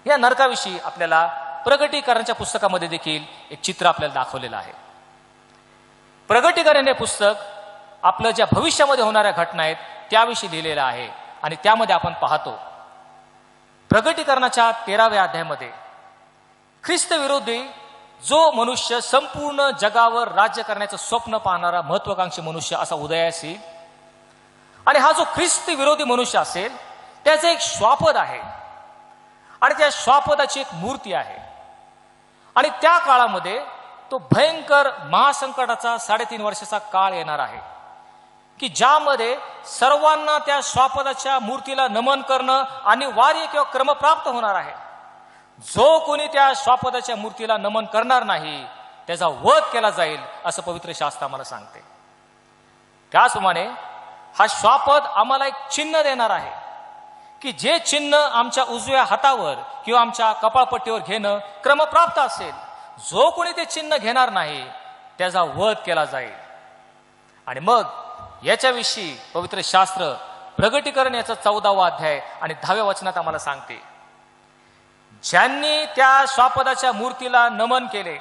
S1: या नरकाविषयी आपल्याला प्रगटीकरणाच्या पुस्तकामध्ये देखील एक चित्र आपल्याला दाखवलेलं आहे. प्रगटीकरण हे पुस्तक आपलं ज्या भविष्यामध्ये होणाऱ्या घटना आहेत त्याविषयी लिहिलेलं आहे. आणि त्यामध्ये आपण पाहतो प्रगटीकरणाच्या 13व्या अध्यायामध्ये ख्रिस्त विरोधी जो मनुष्य संपूर्ण जगावर राज्य करण्याचं स्वप्न पाहणारा महत्वाकांक्षी मनुष्य असा उदयास येईल. आणि हा जो ख्रिस्त विरोधी मनुष्य असेल त्याचं एक श्वापद आहे आणि त्या श्वापदाची एक मूर्ती आहे. आणि त्या काळामध्ये तो भयंकर महासंकटाचा 3.5 वर्षाचा काळ येणार आहे की ज्यामध्ये सर्वांना त्या श्वापदाच्या मूर्तीला नमन करणं अनिवार्य किंवा क्रमप्राप्त होणार आहे. जो कोणी त्या श्वापदाच्या मूर्तीला नमन करणार नाही त्याचा वध केला जाईल असं पवित्र शास्त्र आम्हाला सांगते. त्याचप्रमाणे हा श्वापद आम्हाला एक चिन्ह देणार आहे की जे चिन्ह आमच्या उजव्या हातावर किंवा आमच्या कपाळपट्टीवर घेणं क्रमप्राप्त असेल, जो कोणी ते चिन्ह घेणार नाही त्याचा वध केला जाईल. आणि मग याच्याविषयी पवित्र शास्त्र प्रगटीकरण याचा 14वा अध्याय आणि 10व्या वचनात आम्हाला सांगते, ज्यांनी त्या श्वापदाच्या मूर्तीला नमन केले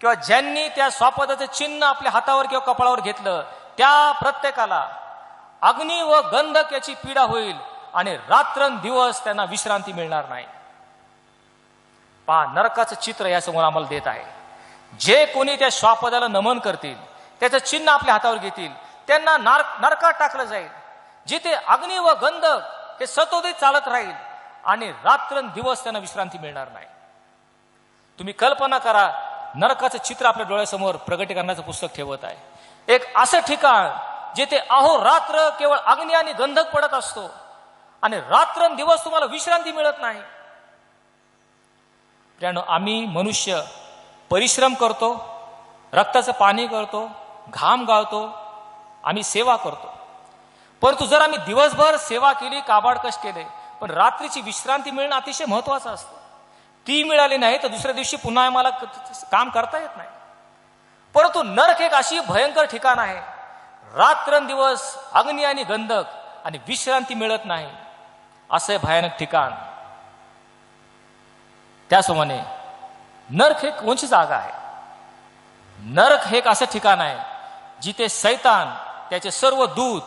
S1: किंवा ज्यांनी त्या श्वापदाचं चिन्ह आपल्या हातावर किंवा कपाळावर घेतलं त्या प्रत्येकाला अग्नी व गंधक याची पीडा होईल आणि रात्रंदिवस त्यांना विश्रांती मिळणार नाही. पहा, नरकाचं चित्र यासमोर आम्हाला देत आहे. जे कोणी त्या श्वापदाला नमन करतील, त्याचं चिन्ह आपल्या हातावर घेतील, त्यांना नरकात टाकलं जाईल, जिथे अग्नी व गंधक हे सतोदित चालत राहील आणि रात्रंदिवस त्यांना विश्रांती मिळणार नाही. तुम्ही कल्पना करा, नरकाचं चित्र आपल्या डोळ्यासमोर प्रगटीकरणाचं पुस्तक ठेवत आहे. एक असं ठिकाण जिथे अहोरात्र केवळ अग्नी आणि गंधक पडत असतो आणि रात्रंदिवस तुम्हाला विश्रांती मिळत नाही. प्रियानो, आम्ही मनुष्य परिश्रम करतो, रक्ताचं पाणी करतो, घाम गाळतो, आम्ही सेवा करतो. परंतु जर आम्ही दिवसभर सेवा केली, काबाड कष्ट केले, पण रात्रीची विश्रांती मिळणं अतिशय महत्वाचं असतं. ती मिळाली नाही तर दुसऱ्या दिवशी पुन्हा आम्हाला काम करता येत नाही. परंतु नरक एक अशी भयंकर ठिकाण आहे, रात्रंदिवस अग्नी आणि गंधक आणि विश्रांती मिळत नाही असं भयानक ठिकाण. त्याप्रमाणे नरक हे कोणची जागा आहे? नरक हे एक असं ठिकाण आहे जिथे सैतान, त्याचे सर्व दूत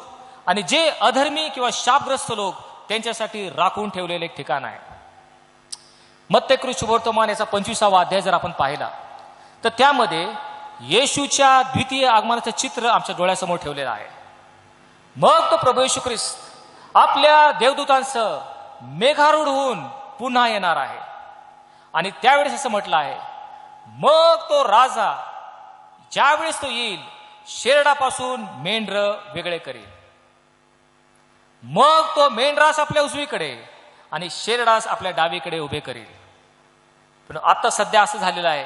S1: आणि जे अधर्मी किंवा शापग्रस्त लोक त्यांच्यासाठी राखून ठेवलेले एक ठिकाण आहे. मत्तेकृत शुभवर्तमान याचा 25वा अध्याय जर आपण पाहिला तर त्यामध्ये येशूच्या द्वितीय आगमनाचं चित्र आमच्या डोळ्यासमोर ठेवलेलं आहे. मग तो प्रभू येशू ख्रिस्त आपल्या देवदूतांसह मेघारूढ होऊन पुन्हा येणार आहे. आणि त्यावेळेस असं म्हटलं आहे, मग तो राजा ज्यावेळेस तो येईल शेरडापासून मेंढर वेगळे करेल. मग तो मेंढरास आपल्या उजवीकडे आणि शेरडास आपल्या डावीकडे उभे करेल. पण आता सध्या असं झालेलं आहे,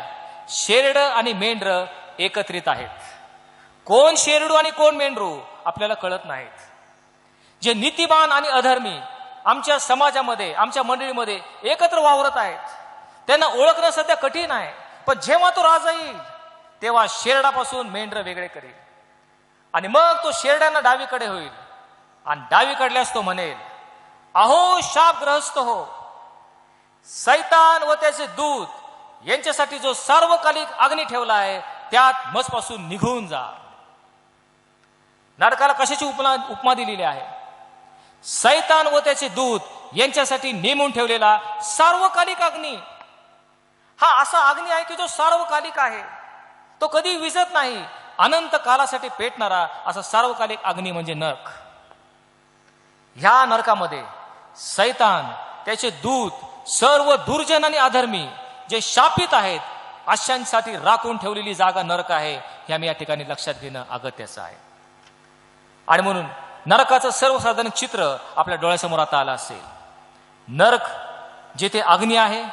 S1: शेरड आणि मेंढर एकत्रित आहेत. कोण शेरडू आणि कोण मेंढरू आपल्याला कळत नाहीत. जे नीतिवान आणि अधर्मी आमच्या समाजामध्ये, आमच्या मंडळीमध्ये एकत्र वावरत आहेत, त्यांना ओळखणं सध्या कठीण आहे. पण जेव्हा तो राजा येईल तेव्हा शेरडापासून मेंढर वेगळे करेल आणि मग तो शेरड्यांना डावीकडे होईल आणि डावीकडल्यास तो म्हणेल, अहो शापग्रस्त हो, सैतान व त्याचे दूत यांच्यासाठी जो सार्वकालिक अग्नी ठेवला आहे त्यात मजपासून निघून जा. नरकाला कशाची उपमा दिलेली आहे? सैतान व त्याचे दूत यांच्यासाठी नेमून ठेवलेला सार्वकालिक अग्नी. हा असा अग्नी आहे की जो सार्वकालिक आहे, तो कधी विझत नाही, अनंत कालासाठी पेटणारा असा सार्वकालिक अग्नी म्हणजे नरक. ह्या नरकामध्ये सैतान, त्याचे दूत, सर्व दुर्जन आणि अधर्मी जे शापित आहेत अशांसाठी राखून ठेवलेली जागा नरक आहे. हे आम्ही या ठिकाणी लक्षात घेणं अगत्याचं आहे. आणि म्हणून नरकाचं सर्वसाधारण चित्र आपल्या डोळ्यासमोर आता आलं असेल. नरक जिथे अग्नी आहे,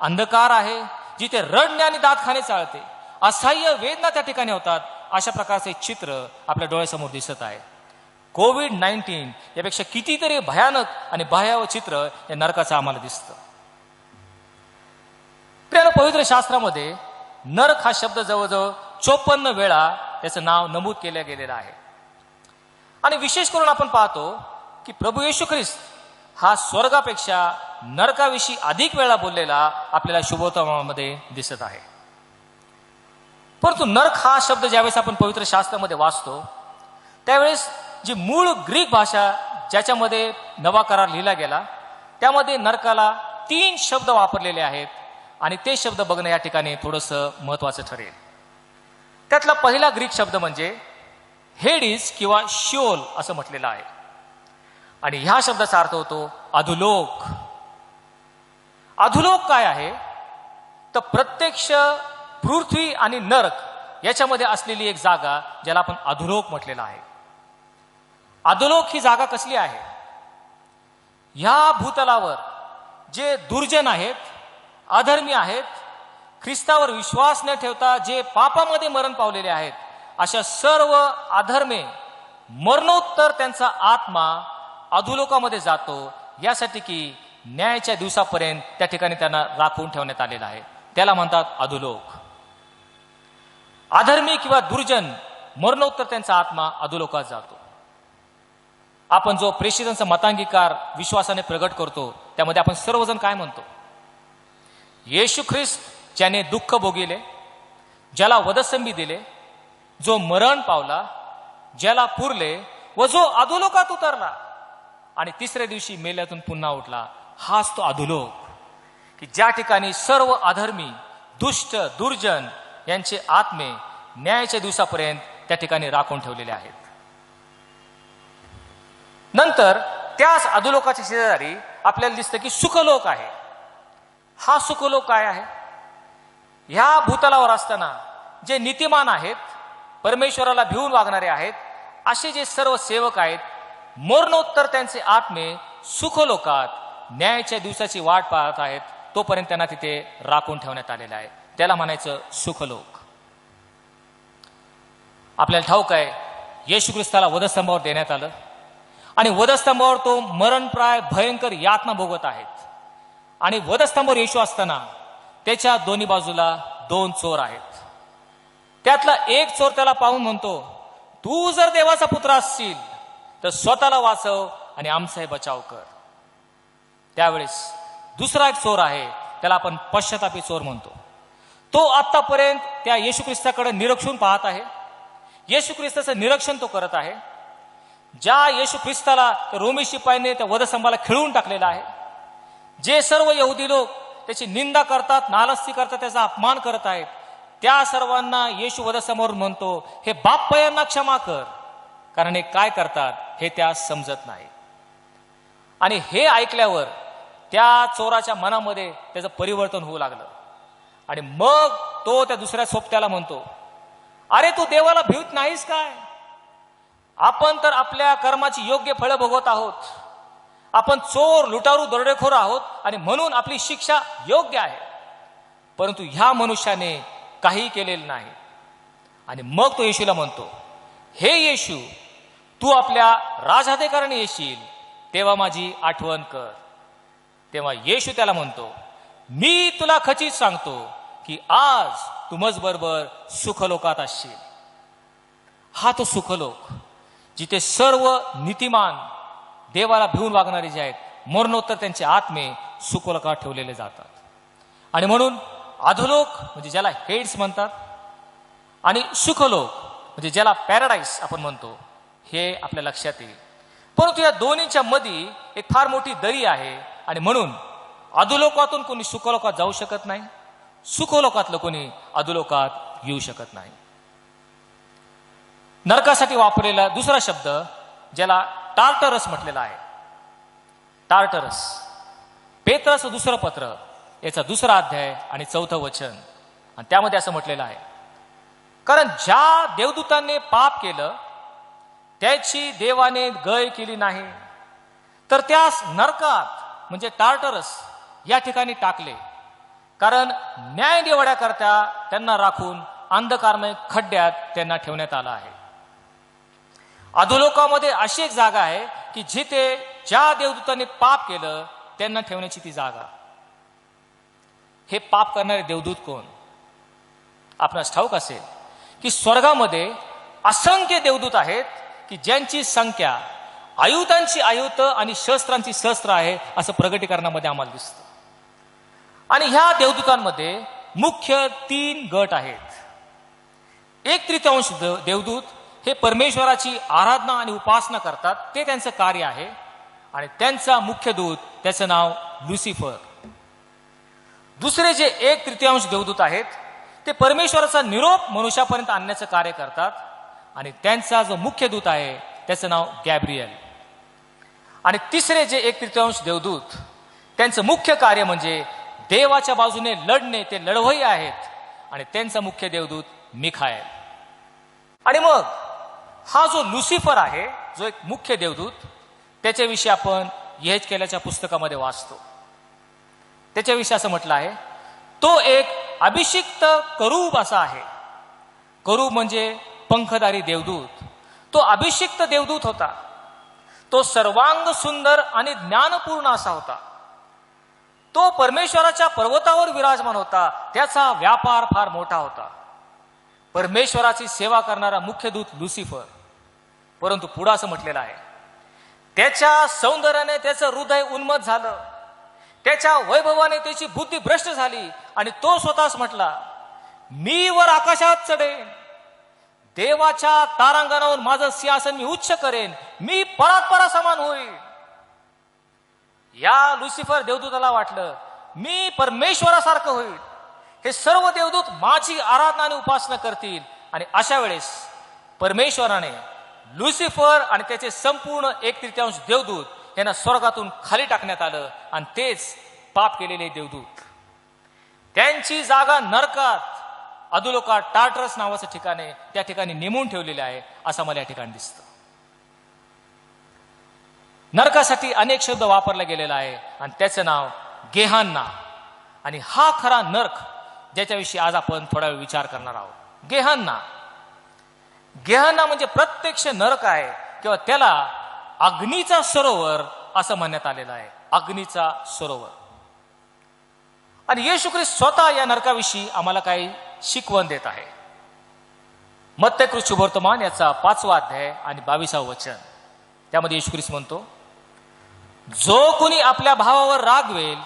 S1: अंधकार आहे, जिथे रडणे आणि दातखाने चालते, असह्य वेदना त्या ठिकाणी होतात, अशा प्रकारचे चित्र आपल्या डोळ्यासमोर दिसत आहे. कोविड-19 यापेक्षा कितीतरी भयानक आणि भयावह चित्र या नरकाचं आम्हाला दिसतं. प्रिय पवित्र शास्त्रामध्ये नरक हा शब्द जवळजवळ 54 वेळा त्याचं नाव नमूद केलं गेलेलं आहे. आणि विशेष करून आपण पाहतो की प्रभू येशू ख्रिस्त हा स्वर्गापेक्षा नरकाविषयी अधिक वेळा बोललेला आपल्याला शुभोत्तमामध्ये दिसत आहे. परंतु नरक हा शब्द ज्यावेळेस आपण पवित्र शास्त्रामध्ये वाचतो त्यावेळेस जी मूळ ग्रीक भाषा ज्याच्यामध्ये नवा करार लिहिला गेला त्यामध्ये नरकाला 3 शब्द वापरलेले आहेत आणि ते शब्द बघणं या ठिकाणी थोडंसं महत्वाचं ठरेल. त्यातला पहिला ग्रीक शब्द म्हणजे हेडिस किंवा शिओल असं म्हटलेलं आहे आणि ह्या शब्दाचा अर्थ होतो अधोलोक. अधोलोक काय आहे तर प्रत्यक्ष पृथ्वी आणि नरक याच्यामध्ये असलेली एक जागा ज्याला आपण अधोलोक म्हटलेला आहे. अधोलोक ही जागा कसली आहे? ह्या भूतलावर जे दुर्जन आहेत, अधर्मी आहेत, ख्रिस्तावर विश्वास न ठेवता जे पापामध्ये मरण पावलेले आहेत, अशा सर्व अधर्मे मरणोत्तर त्यांचा आत्मा अधोलोकामध्ये जातो यासाठी की न्यायाच्या दिवसापर्यंत त्या ठिकाणी त्यांना राखून ठेवण्यात आलेला आहे. त्याला म्हणतात अधोलोक. अधर्मी किंवा दुर्जन मरणोत्तर त्यांचा आत्मा अधोलोकात जातो. आपण जो प्रेषितांचा मतांगीकार विश्वासाने प्रगट करतो त्यामध्ये आपण सर्वजण काय म्हणतो? येशू ख्रिस्त ज्याने दुःख भोगिले, ज्याला वधस्तंभी दिले, जो मरण पावला, ज्याला पुरले व जो अधोलोकात उतरला आणि 3ऱ्या दिवशी मेल्यातून पुन्हा उठला, हाच तो अधोलोक की ज्या ठिकाणी सर्व अधर्मी, दुष्ट, दुर्जन यांचे आत्मे न्यायाच्या दिवसापर्यंत त्या ठिकाणी राखून ठेवलेले आहेत. नंतर त्याच अधोलोकाच्या शेजारी आपल्याला दिसतं की सुखलोक आहे. हा सुखलोक काय आहे? ह्या भूतलावर असताना जे नीतिमान आहेत, परमेश्वराला भिवून वागणारे आहेत, असे जे सर्व सेवक आहेत, मरणोत्तर त्यांचे आत्मे सुखलोकात न्यायाच्या दिवसाची वाट पाहत आहेत, तोपर्यंत त्यांना तिथे राखून ठेवण्यात आलेलं आहे. त्याला म्हणायचं सुखलोक. आपल्याला ठाऊक आहे येशू ख्रिस्ताला वधस्तंभावर देण्यात आलं आणि वधस्तंभावर तो मरणप्राय भयंकर यातना भोगत आहेत आणि वधस्तंभावर येशू असताना त्याच्या दोन्ही बाजूला 2 चोर आहेत. त्यातला एक चोर त्याला पाहून म्हणतो, तू जर देवाचा पुत्र असशील तर स्वतःला वाचव आणि आमचाही बचाव कर. त्यावेळेस दुसरा एक चोर आहे, त्याला आपण पश्चातापी चोर म्हणतो. तो आतापर्यंत त्या येशू ख्रिस्ताकडे निरीक्षून पाहत आहे. येशू ख्रिस्ताचं निरीक्षण तो करत आहे. ज्या येशू ख्रिस्ताला रोमी शिपाईने त्या वधस्तंभाला खिळवून टाकलेला आहे, जे सर्व यहुदी लोक त्याची निंदा करतात, नालस्ती करतात, त्याचा अपमान करत आहेत, त्या सर्वांना येशू वधस्तंभावरून म्हणतो, हे बाप्पयांना क्षमा कर, कारण हे काय करतात हे त्या समजत नाही. आणि हे ऐकल्यावर त्या चोराच्या मनामध्ये त्याचं परिवर्तन होऊ लागलं आणि मग तो त्या दुसऱ्या सोबत्याला म्हणतो, अरे तू देवाला भिवत नाहीस काय? आपण तर आपल्या कर्माची योग्य फळं भोगत आहोत. आपण चोर, लुटारू, दरोडेखोर आहोत आणि म्हणून आपली शिक्षा योग्य आहे. परंतु ह्या मनुष्याने काही केलेलं नाही. आणि मग तो येशूला म्हणतो, हे येशू, तू आपल्या राजाधिकाराने येशील तेव्हा माझी आठवण कर. तेव्हा येशू त्याला म्हणतो, मी तुला खचित सांगतो की आज तू माझबरोबर सुखलोकात असशील. हा तो सुखलोक जिथे सर्व नीतिमान, देवाला भिवून वागणारे जे आहेत, मरणोत्तर त्यांचे आत्मे सुखलोकात ठेवलेले जातात. आणि म्हणून अधोलोक म्हणजे ज्याला हेड्स म्हणतात आणि सुखलोक म्हणजे ज्याला पॅराडाईस आपण म्हणतो, हे आपल्या लक्षात येईल. परंतु या दोन्हीच्या मध्ये एक फार मोठी दरी आहे आणि म्हणून अधोलोकातून कोणी सुखलोकात जाऊ शकत नाही, सुखलोकातलं कोणी अधोलोकात येऊ शकत नाही. नरकासाठी वापरलेला दुसरा शब्द ज्याला टार्टरस म्हटलेला आहे. टार्टरस, पेत्राचं 2रं पत्र याचा 2रा अध्याय आणि 4थं वचन, आणि त्यामध्ये असं म्हटलेलं आहे, कारण ज्या देवदूतांनी पाप केलं त्याची देवाने गय केली नाही, तर त्यास नरकात म्हणजे टार्टरस या ठिकाणी टाकले, कारण न्याय निवड्याकरता त्यांना राखून अंधकारमय खड्ड्यात त्यांना ठेवण्यात आलं आहे. अधोलोकामध्ये अशी एक जागा आहे की जिथे ज्या देवदूतांनी पाप केलं त्यांना ठेवण्याची ती जागा. हे पाप करणारे देवदूत कोण? आपणास ठाऊक असेल की स्वर्गामध्ये असंख्य देवदूत आहेत की ज्यांची संख्या आयुधांची आयुध आणि शस्त्रांची शस्त्र आहे असं प्रगटीकरणामध्ये आम्हाला दिसतं. आणि ह्या देवदूतांमध्ये मुख्य 3 गट आहेत. 1/3 देवदूत हे परमेश्वराची आराधना आणि उपासना करतात, ते त्यांचं कार्य आहे. आणि त्यांचा मुख्य दूत त्याचं नाव लुसिफर. दुसरे जे 1/3 देवदूत आहेत ते परमेश्वराचा निरोप मनुष्यापर्यंत आणण्याचं कार्य करतात आणि त्यांचा जो मुख्य दूत आहे त्याचं नाव गॅब्रियल. आणि तिसरे जे 1/3 देवदूत त्यांचं मुख्य कार्य म्हणजे देवाच्या बाजूने लढणे, ते लढवई आहेत आणि त्यांचा मुख्य देवदूत मिखाएल. आणि मग हा जो लुसिफर आहे, जो एक मुख्य देवदूत, त्याच्याविषयी आपण यहेजकेलाच्या पुस्तकामध्ये वाचतो. त्याच्याविषयी असं म्हटलं आहे, तो एक अभिषिक्त करूब असा आहे. करूब म्हणजे पंखधारी देवदूत. तो अभिषिक्त देवदूत होता. तो सर्वांग सुंदर आणि ज्ञानपूर्ण असा होता. तो परमेश्वराच्या पर्वतावर विराजमान होता. त्याचा व्यापार फार मोठा होता. परमेश्वराची सेवा करणारा मुख्य दूत लुसिफर. परंतु पुढं असं म्हटलेलं आहे, त्याच्या सौंदर्याने त्याचं हृदय उन्मत्त झालं, त्याच्या वैभवाने त्याची बुद्धी भ्रष्ट झाली आणि तो स्वतःच म्हटला, मी वर आकाशात चढेन, देवाच्या तारांगणावर माझं सिंहासन मी उच्च करेन, मी परात्परा समान होईल. या लुसिफर देवदूताला वाटलं मी परमेश्वरासारखं होईल, हे सर्व देवदूत माझी आराधना आणि उपासना करतील. आणि अशा वेळेस परमेश्वराने लुसिफर आणि त्याचे संपूर्ण 1/3 देवदूत यांना स्वर्गातून खाली टाकण्यात आलं आणि तेच पाप केलेले देवदूत. त्यांची जागा नरकात अधोलोकात टार्टरस नावाचं ठिकाणे त्या ठिकाणी नेमून ठेवलेले आहे असं मला या ठिकाणी दिसतं. नरकासाठी अनेक शब्द वापरला गेलेला आहे आणि त्याचं नाव गेहान्ना. आणि हा खरा नरक ज्याच्याविषयी आज आपण थोडा वेळ विचार करणार आहोत. गेहान्ना, गेहान्ना म्हणजे प्रत्यक्ष नरक आहे किंवा त्याला अग्नीचा सरोवर असं म्हणण्यात आलेलं आहे. अग्नीचा सरोवर. आणि येशू ख्रिस्त स्वतः या नरकाविषयी आम्हाला काही शिकवण देत आहे. मत्तय शुभवर्तमान याचा 5वा अध्याय आणि 22वा वचन, त्यामध्ये येशू ख्रिस्त म्हणतो, जो कोणी आपल्या भावावर रागवेल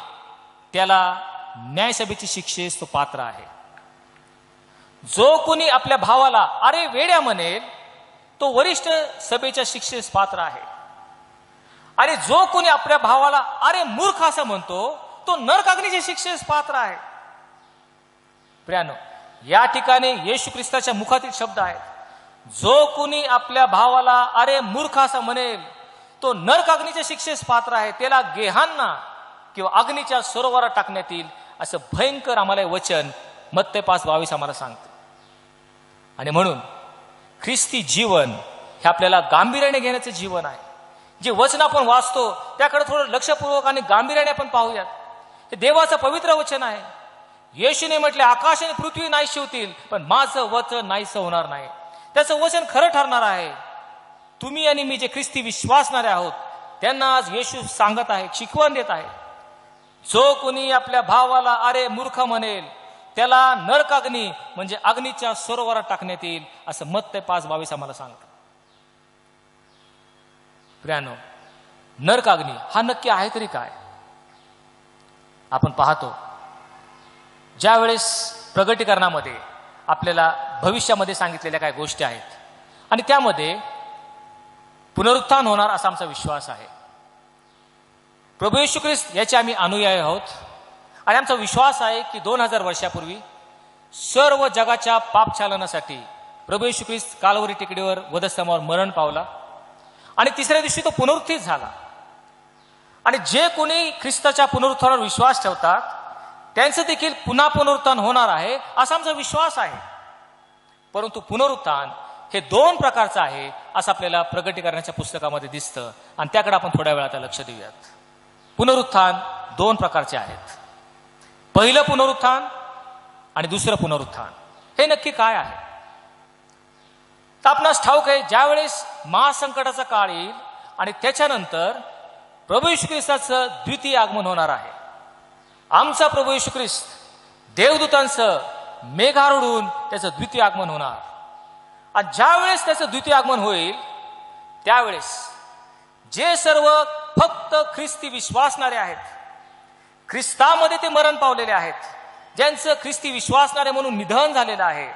S1: त्याला न्यायसभेची शिक्षेस तो पात्र आहे. जो कोणी आपल्या भावाला अरे वेड्या म्हणेल तो वरिष्ठ सभेच्या शिक्षेस पात्र आहे. आणि जो कोणी आपल्या भावाला अरे मूर्ख असं म्हणतो तो नरकाग्नीच्या शिक्षेस पात्र आहे. प्रियानो, या ठिकाणी येशू ख्रिस्ताच्या मुखातील शब्द आहेत. जो कोणी आपल्या भावाला अरे मूर्ख असं म्हणेल तो नरकाग्नीच्या शिक्षेस पात्र आहे, त्याला गेहान्ना किंवा अग्नीच्या सरोवरात टाकण्यात येईल असं भयंकर आम्हाला वचन मत्तय 5:22 आम्हाला सांगतं. आणि म्हणून ख्रिस्ती जीवन हे आपल्याला गांभीर्याने घेण्याचं जीवन आहे. जे वचन आपण वाचतो त्याकडे थोडं लक्षपूर्वक आणि गांभीर्याने आपण पाहूयात. हे देवाचं पवित्र वचन आहे. येशूने म्हटले, आकाश आणि पृथ्वी नाहीशी होतील पण माझं वचन नाहीसं होणार नाही. त्याचं वचन खरं ठरणार आहे. तुम्ही आणि मी जे ख्रिस्ती विश्वासणारे आहोत त्यांना आज येशू सांगत आहे, शिकवण देत आहे. जो कोणी आपल्या भावाला अरे मूर्ख म्हणेल त्याला नरकाग्नी म्हणजे अग्नीच्या सरोवरात टाकण्यात येईल असं मत्तय 5:22 आम्हाला सांगतं. प्रियानो, नरकाग्नी हा नक्की आहे तरी काय? आपण पाहतो ज्या वेळेस प्रगटीकरणामध्ये आपल्याला भविष्यामध्ये सांगितलेल्या काही गोष्टी आहेत आणि त्यामध्ये पुनरुत्थान होणार असा आमचा विश्वास आहे. प्रभू येशू ख्रिस्त याचे आम्ही अनुयायी आहोत आणि आमचा विश्वास आहे की 2000 वर्षापूर्वी सर्व जगाच्या पापछालनासाठी प्रभू येशू ख्रिस्त काल्वरी टेकडीवर वधस्तंभावर मरण पावला आणि तिसऱ्या दिवशी तो पुनरुत्थित झाला. आणि जे कोणी ख्रिस्ताच्या पुनरुत्थानावर विश्वास ठेवतात त्यांचं देखील पुन्हा पुनरुत्थान होणार आहे असा आमचा विश्वास आहे. परंतु पुनरुत्थान हे 2 प्रकारचं आहे असं आपल्याला प्रगटीकरणाच्या पुस्तकामध्ये दिसतं आणि त्याकडे आपण थोड्या वेळात लक्ष देऊयात. पुनरुत्थान 2 प्रकारचे आहेत. पहिलं पुनरुत्थान आणि दुसरं पुनरुत्थान. हे नक्की काय आहे? तर आपणास ठाऊक आहे, ज्या वेळेस महासंकटाचा काळ येईल आणि त्याच्यानंतर प्रभू येशू ख्रिस्ताचं द्वितीय आगमन होणार आहे. आमचा प्रभू येशू ख्रिस्त देवदूतांचं मेघारूढून त्याचं द्वितीय आगमन होणार. आणि ज्या वेळेस त्याचं द्वितीय आगमन होईल त्यावेळेस जे सर्व फक्त ख्रिस्ती विश्वासणारे आहेत, ख्रिस्तामध्ये ते मरण पावलेले आहेत, ज्यांचं ख्रिस्ती विश्वासणारे म्हणून निधन झालेलं आहे,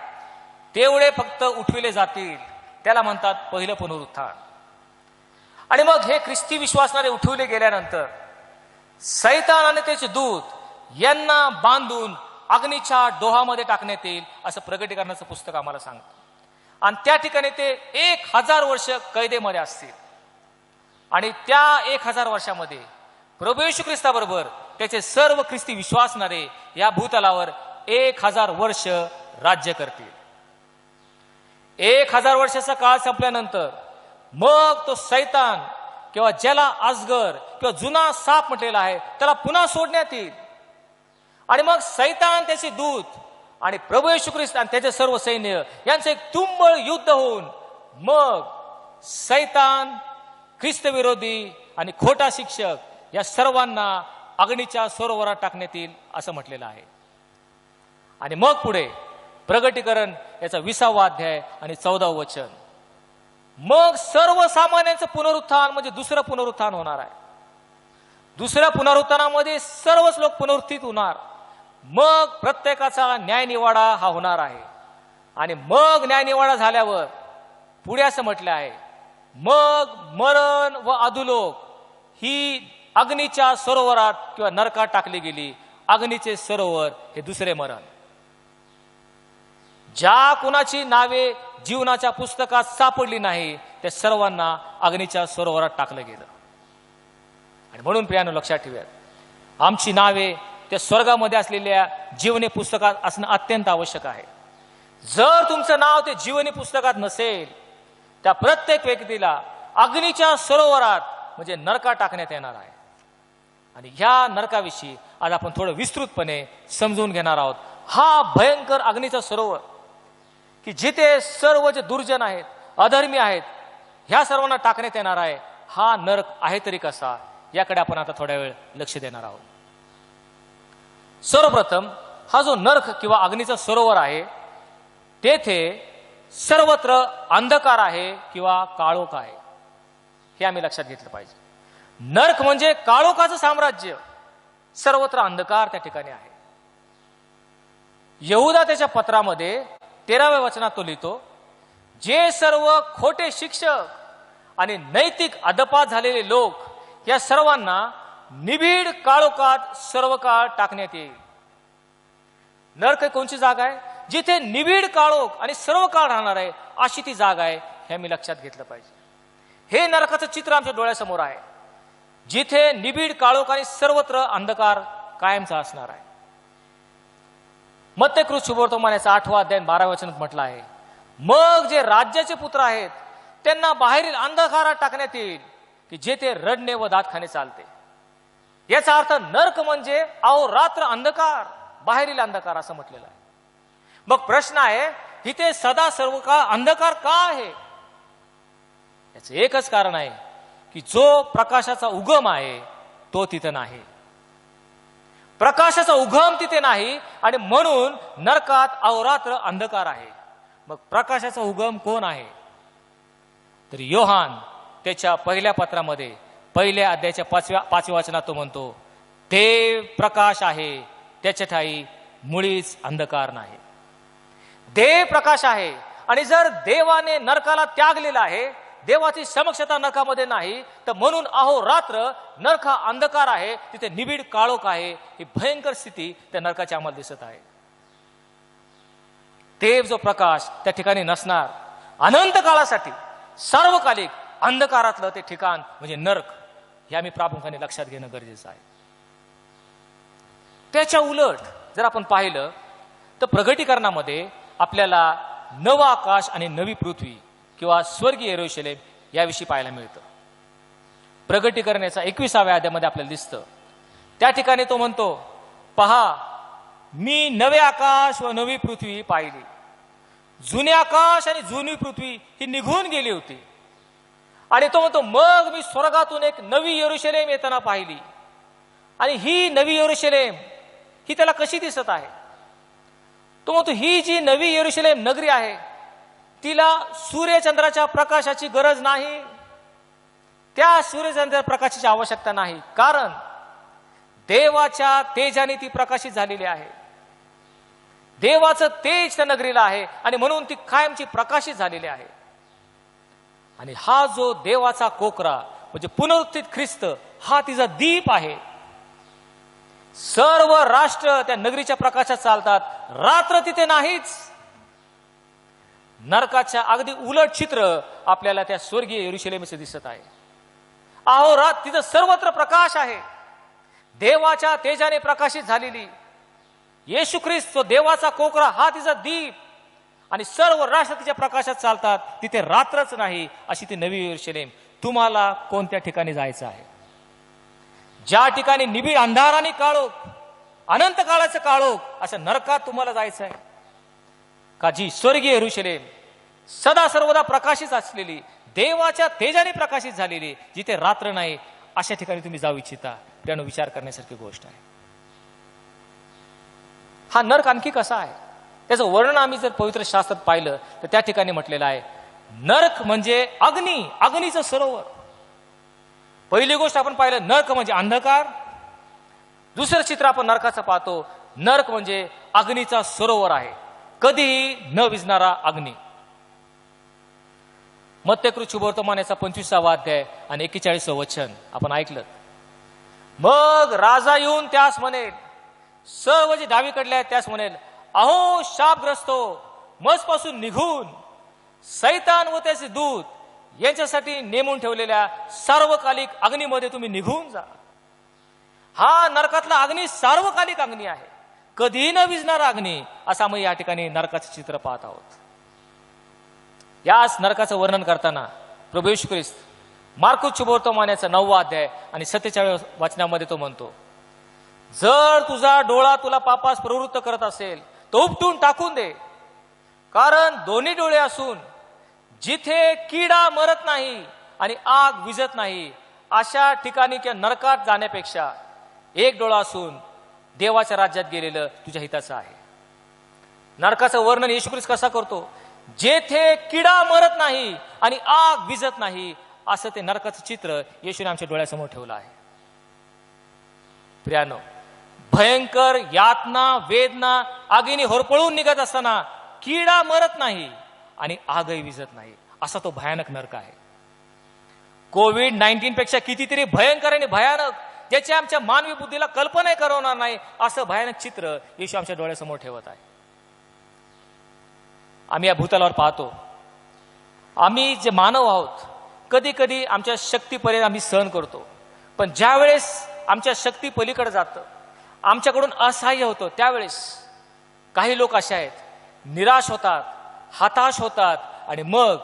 S1: तेवढे फक्त उठविले जातील. त्याला म्हणतात पहिलं पुनरुत्थान. आणि मग हे ख्रिस्ती विश्वासणारे उठवले गेल्यानंतर सैतान आणि त्याचे दूत यांना बांधून अग्नीच्या डोहामध्ये टाकण्यात येईल, असं प्रकटीकरणाचं पुस्तक आम्हाला सांगतं. आणि त्या ठिकाणी ते 1000 वर्ष कैदेमध्ये असतील. आणि त्या 1000 वर्षामध्ये प्रभू येशू ख्रिस्ताबरोबर त्याचे सर्व ख्रिस्ती विश्वासणारे या भूतलावर 1000 वर्ष राज्य करतील. 1000 वर्षाचा काळ संपल्यानंतर मग तो सैतान किंवा ज्याला अजगर किंवा जुना साप म्हटलेला आहे त्याला पुन्हा सोडण्यात येईल. आणि मग सैतान, त्याचे दूत आणि प्रभू येशू ख्रिस्त आणि त्याचे सर्व सैन्य यांचं एक तुंबळ युद्ध होऊन मग सैतान, ख्रिस्त विरोधी आणि खोटा शिक्षक या सर्वांना अग्नीच्या सरोवरात टाकण्यात येईल असं म्हटलेलं आहे. आणि मग पुढे प्रगटीकरण याचा 20वा अध्याय आणि 14व वचन, मग सर्वसामान्यांचं पुनरुत्थान म्हणजे दुसरं पुनरुत्थान होणार आहे. दुसऱ्या पुनरुत्थानामध्ये सर्वच लोक पुनरुत्थित होणार. मग प्रत्येकाचा न्यायनिवाडा हा होणार आहे. आणि मग न्यायनिवाडा झाल्यावर पुढे असं म्हटलं आहे, मग मरण व अधोलोक ही अग्नीच्या सरोवरात किंवा नरकात टाकली गेली. अग्नीचे सरोवर हे दुसरे मरण. ज्या कुणाची नावे जीवनाच्या पुस्तकात सापडली नाही त्या सर्वांना अग्नीच्या सरोवरात टाकलं गेलं. आणि म्हणून प्रियानो लक्षात ठेवूयात, आमची नावे त्या स्वर्गामध्ये असलेल्या जीवनी पुस्तकात असणं अत्यंत आवश्यक आहे. जर तुमचं नाव ते जीवनी पुस्तकात नसेल त्या प्रत्येक व्यक्तीला अग्नीच्या सरोवरात म्हणजे नरकात टाकण्यात येणार आहे. आणि ह्या नरकाविषयी आज आपण थोडं विस्तृतपणे समजून घेणार आहोत. हा भयंकर अग्नीचा सरोवर की जिथे सर्व जे दुर्जन आहेत, अधर्मी आहेत, ह्या सर्वांना टाकण्यात येणार आहे. हा नरक आहे तरी कसा, याकडे आपण आता थोड्या वेळ लक्ष देणार आहोत. सर्वप्रथम हा जो नरक किंवा अग्नीचा सरोवर आहे तेथे सर्वत्र अंधकार आहे किंवा काळोख आहे, हे आम्ही लक्षात घेतलं पाहिजे. नरक म्हणजे काळोखाचं साम्राज्य, सर्वत्र अंधकार त्या ठिकाणी आहे. यहुदा त्याच्या पत्रामध्ये 13व्या वचनात तो लिहितो, जे सर्व खोटे शिक्षक आणि नैतिक अधपात झालेले लोक या सर्वांना निबिड काळोखात सर्व काळ टाकण्यात येईल. नरक कोणची जागा आहे? जिथे निबिड काळोख आणि सर्व काळ राहणार आहे अशी ती जागा आहे, हे आम्ही लक्षात घेतलं पाहिजे. हे नरकाचं चित्र आमच्या डोळ्यासमोर आहे, जिथे निबिड काळोख आणि सर्वत्र अंधकार कायमचा असणार आहे. मत्तेकृत शुभवर्तमानाचा 8वा अध्याय 12व्या वचनात म्हटलं आहे, मग जे राज्याचे पुत्र आहेत त्यांना बाहेरील अंधकारात टाकण्यात येईल की जेथे रडणे व दातखाने चालते. याचा अर्थ नरक म्हणजे अहोरात्र अंधकार, बाहेरील अंधकार असं म्हटलेलं आहे. मग प्रश्न आहे, इथे सदा सर्व काळ अंधकार का आहे? याचं एकच कारण आहे की जो प्रकाशाचा उगम आहे तो तिथे नाही. प्रकाशाचा उगम तिथे नाही आणि म्हणून नरकात अहोरात्र अंधकार आहे. मग प्रकाशाचा उगम कोण आहे? तर योहान त्याच्या पहिल्या पत्रामध्ये 1 अध्यायाच्या 5व्या वचनात तो म्हणतो, देव प्रकाश आहे, त्याच्या ठाई मुळीच अंधकार नाही. देव प्रकाश आहे आणि जर देवाने नरकाला त्यागलेला आहे, देवाची समक्षता नरकामध्ये नाही, तर म्हणून अहोरात्र नरक अंधकार आहे, तिथे निबिड काळोख आहे. ही भयंकर स्थिती त्या नरकाची आम्हाला दिसत आहे. देव जो प्रकाश त्या ठिकाणी नसणार, अनंत काळासाठी सार्वकालिक अंधकारातलं ते ठिकाण म्हणजे नरक, हे आम्ही प्रामुख्याने लक्षात घेणं गरजेचं आहे. त्याच्या उलट जर आपण पाहिलं तर प्रगटीकरणामध्ये आपल्याला नवं आकाश आणि नवी पृथ्वी किंवा स्वर्गीय यरूशलेम याविषयी पाहायला मिळतं. प्रगटीकरण याचा 21व्या अध्यायामध्ये आपल्याला दिसतं. त्या ठिकाणी तो म्हणतो, पहा मी नवे आकाश व नवी पृथ्वी पाहिली, जुने आकाश आणि जुनी पृथ्वी ही निघून गेली होती. आणि तो म्हणतो, मग मी स्वर्गातून एक नवी यरूशलेम येताना पाहिली. आणि ही नवी यरूशलेम ही त्याला कशी दिसत आहे? तो म्हणतो, ही जी नवी यरूशलेम नगरी आहे तिला सूर्यचंद्राच्या प्रकाशाची गरज नाही. त्या सूर्यचंद्र प्रकाशाची आवश्यकता नाही, कारण देवाच्या तेजाने ती प्रकाशित झालेली आहे. देवाचं तेज त्या नगरीला आहे आणि म्हणून ती कायमची प्रकाशित झालेली आहे. आणि हा जो देवाचा कोकरा म्हणजे पुनरुत्थित ख्रिस्त, हा तिचा दीप आहे. सर्व राष्ट्र त्या नगरीच्या प्रकाशात चालतात, रात्र तिथे नाहीच. नरकाच्या अगदी उलट चित्र आपल्याला त्या स्वर्गीय यरुशलेमचे दिसत आहे. अहोरात्र तिथं सर्वत्र प्रकाश आहे, देवाच्या तेजाने प्रकाशित झालेली. येशू ख्रिस्त तो देवाचा कोकरा, हा तिचा दीप, आणि सर्व राष्ट्र तिच्या प्रकाशात चालतात, तिथे रात्रच नाही, अशी ती नवी यरुशलेम. तुम्हाला कोणत्या ठिकाणी जायचं आहे? ज्या ठिकाणी निबिड अंधाराने काळोख, अनंत काळाचं काळोख, असं नरकात तुम्हाला जायचं आहे का? जी स्वर्गीय यरुशलेम सदा सर्वदा प्रकाशित असलेली, देवाच्या तेजाने प्रकाशित झालेली, जिथे रात्र नाही, अशा ठिकाणी तुम्ही जाऊ इच्छिता? त्यानं विचार करण्यासारखी गोष्ट आहे. हा नरक आणखी कसा आहे त्याचं वर्णन आम्ही जर पवित्र शास्त्रात पाहिलं तर त्या ठिकाणी म्हटलेलं आहे, नरक म्हणजे अग्नी, अग्नीचं सरोवर. पहिली गोष्ट आपण पाहिलं, नरक म्हणजे अंधकार. दुसरं चित्र आपण नरकाचं पाहतो, नरक म्हणजे अग्नीचा सरोवर आहे, कधीही न विझणारा अग्नी. मत्तेकृत शुभवर्तमान याचा 25वा अध्याय आणि 41 वचन आपण ऐकलं. मग राजा येऊन त्यास म्हणेल, सर्व जे डावीकडले आहेत त्यास म्हणेल, अहो शापग्रस्तो, मजपासून निघून सैतान व त्याचे दूत यांच्यासाठी नेमून ठेवलेल्या सार्वकालिक अग्नीमध्ये तुम्ही निघून जा. हा नरकातला अग्नी सार्वकालिक अग्नी आहे, कधीही न विझणारा अग्नी, असं आम्ही या ठिकाणी नरकाचे चित्र पाहत आहोत. याच नरकाचं वर्णन करताना प्रभू येशू ख्रिस्त मार्कुस शुभवर्तमान याचा 9वा अध्याय आणि 47 वचनामध्ये तो म्हणतो, जर तुझा डोळा तुला पापास प्रवृत्त करत असेल तो उपटून टाकून दे, कारण दोन्ही डोळे असून जिथे किडा मरत नाही आणि आग विझत नाही, अशा ठिकाणी किंवा नरकात जाण्यापेक्षा एक डोळा असून देवाच्या राज्यात गेलेलं तुझ्या हिताचं आहे. नरकाचं वर्णन येशू ख्रिस्त कसा करतो? जेथे किडा मरत नाही आणि आग विझत नाही, असं ते नरकाचं चित्र येशूने आमच्या डोळ्यासमोर ठेवलं आहे. प्रियानो, भयंकर यातना, वेदना आगीने होरपळून निघत असताना किडा मरत नाही आणि आगही विझत नाही, असा तो भयानक नरक आहे. कोविड-19 पेक्षा कितीतरी भयंकर आणि भयानक, ज्याची आमच्या मानवी बुद्धीला कल्पनाही करवणार नाही, असं भयानक चित्र येशू आमच्या डोळ्यासमोर ठेवत आहे. आम्ही या भूतलावर पाहतो, आम्ही जे मानव आहोत, कधी कधी आमच्या शक्तीपर्यंत आम्ही सहन करतो, पण ज्या वेळेस आमच्या शक्ती पलीकडे जातं, आमच्याकडून असहाय्य होतं, त्यावेळेस काही लोक असे आहेत, निराश होतात, हताश होतात आणि मग